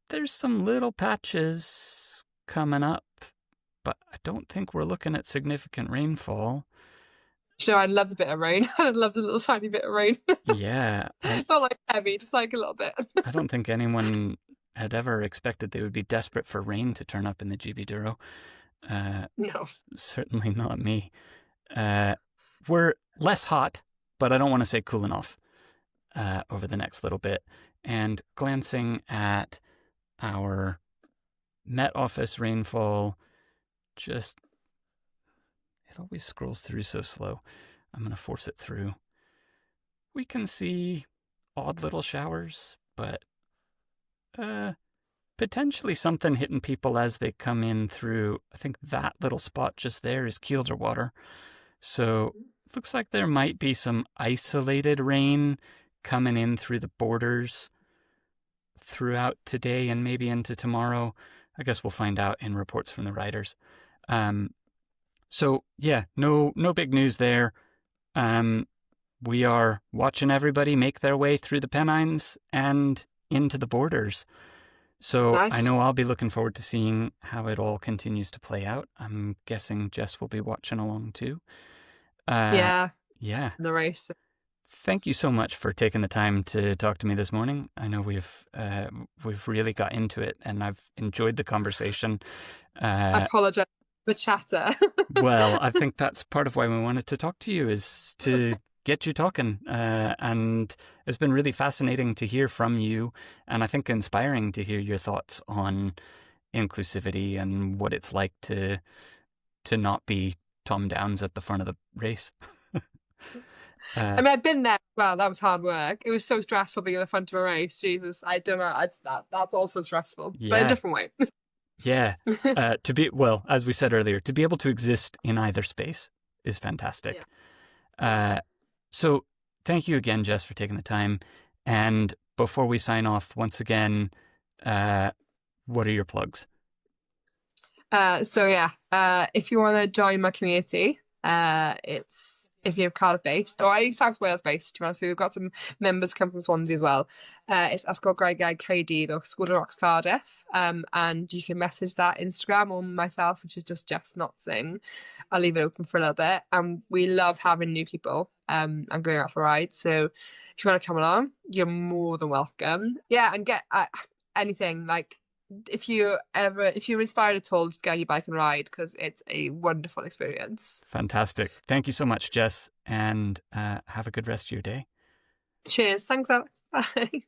there's some little patches coming up, but I don't think we're looking at significant rainfall. Sure, I'd love a bit of rain. I'd love a little tiny bit of rain. Yeah. Not like heavy, just like a little bit. I don't think anyone had ever expected they would be desperate for rain to turn up in the GBDURO. No. Certainly not me. We're less hot, but I don't want to say cooling off over the next little bit. And glancing at our Met Office rainfall, it always scrolls through so slow. I'm going to force it through. We can see odd little showers, but potentially something hitting people as they come in through. I think that little spot just there is Kielder water. So it looks like there might be some isolated rain coming in through the borders throughout today and maybe into tomorrow. I guess we'll find out in reports from the riders. So yeah, no big news there. We are watching everybody make their way through the Pennines and into the borders. So nice. I know I'll be looking forward to seeing how it all continues to play out. I'm guessing Jess will be watching along too. Yeah. The race. Thank you so much for taking the time to talk to me this morning. I know we've really got into it, and I've enjoyed the conversation. I apologize for chatter. Well, I think that's part of why we wanted to talk to you, is to get you talking. And it's been really fascinating to hear from you, and I think inspiring to hear your thoughts on inclusivity and what it's like to not be Tom Downs at the front of the race. I mean, I've been there. Well, that was hard work. It was so stressful being at the front of a race. Jesus, I don't know. That's also stressful, but in a different way. Yeah. As we said earlier, to be able to exist in either space is fantastic. Yeah. So thank you again, Jess, for taking the time. And before we sign off, once again, what are your plugs? If you want to join my community, it's if you're Cardiff-based, or South Wales-based, to be honest with you, we've got some members come from Swansea as well. It's Ysgol Graigaidd KD, or School of Rocks Cardiff, and you can message that Instagram on myself, which is just Jess Notzing. I'll leave it open for a little bit, and we love having new people and going out for rides. So if you want to come along, you're more than welcome. Yeah, and get anything like. If you're inspired at all, just get on your bike and ride, because it's a wonderful experience. Fantastic. Thank you so much, Jess, and have a good rest of your day. Cheers. Thanks, Alex. Bye.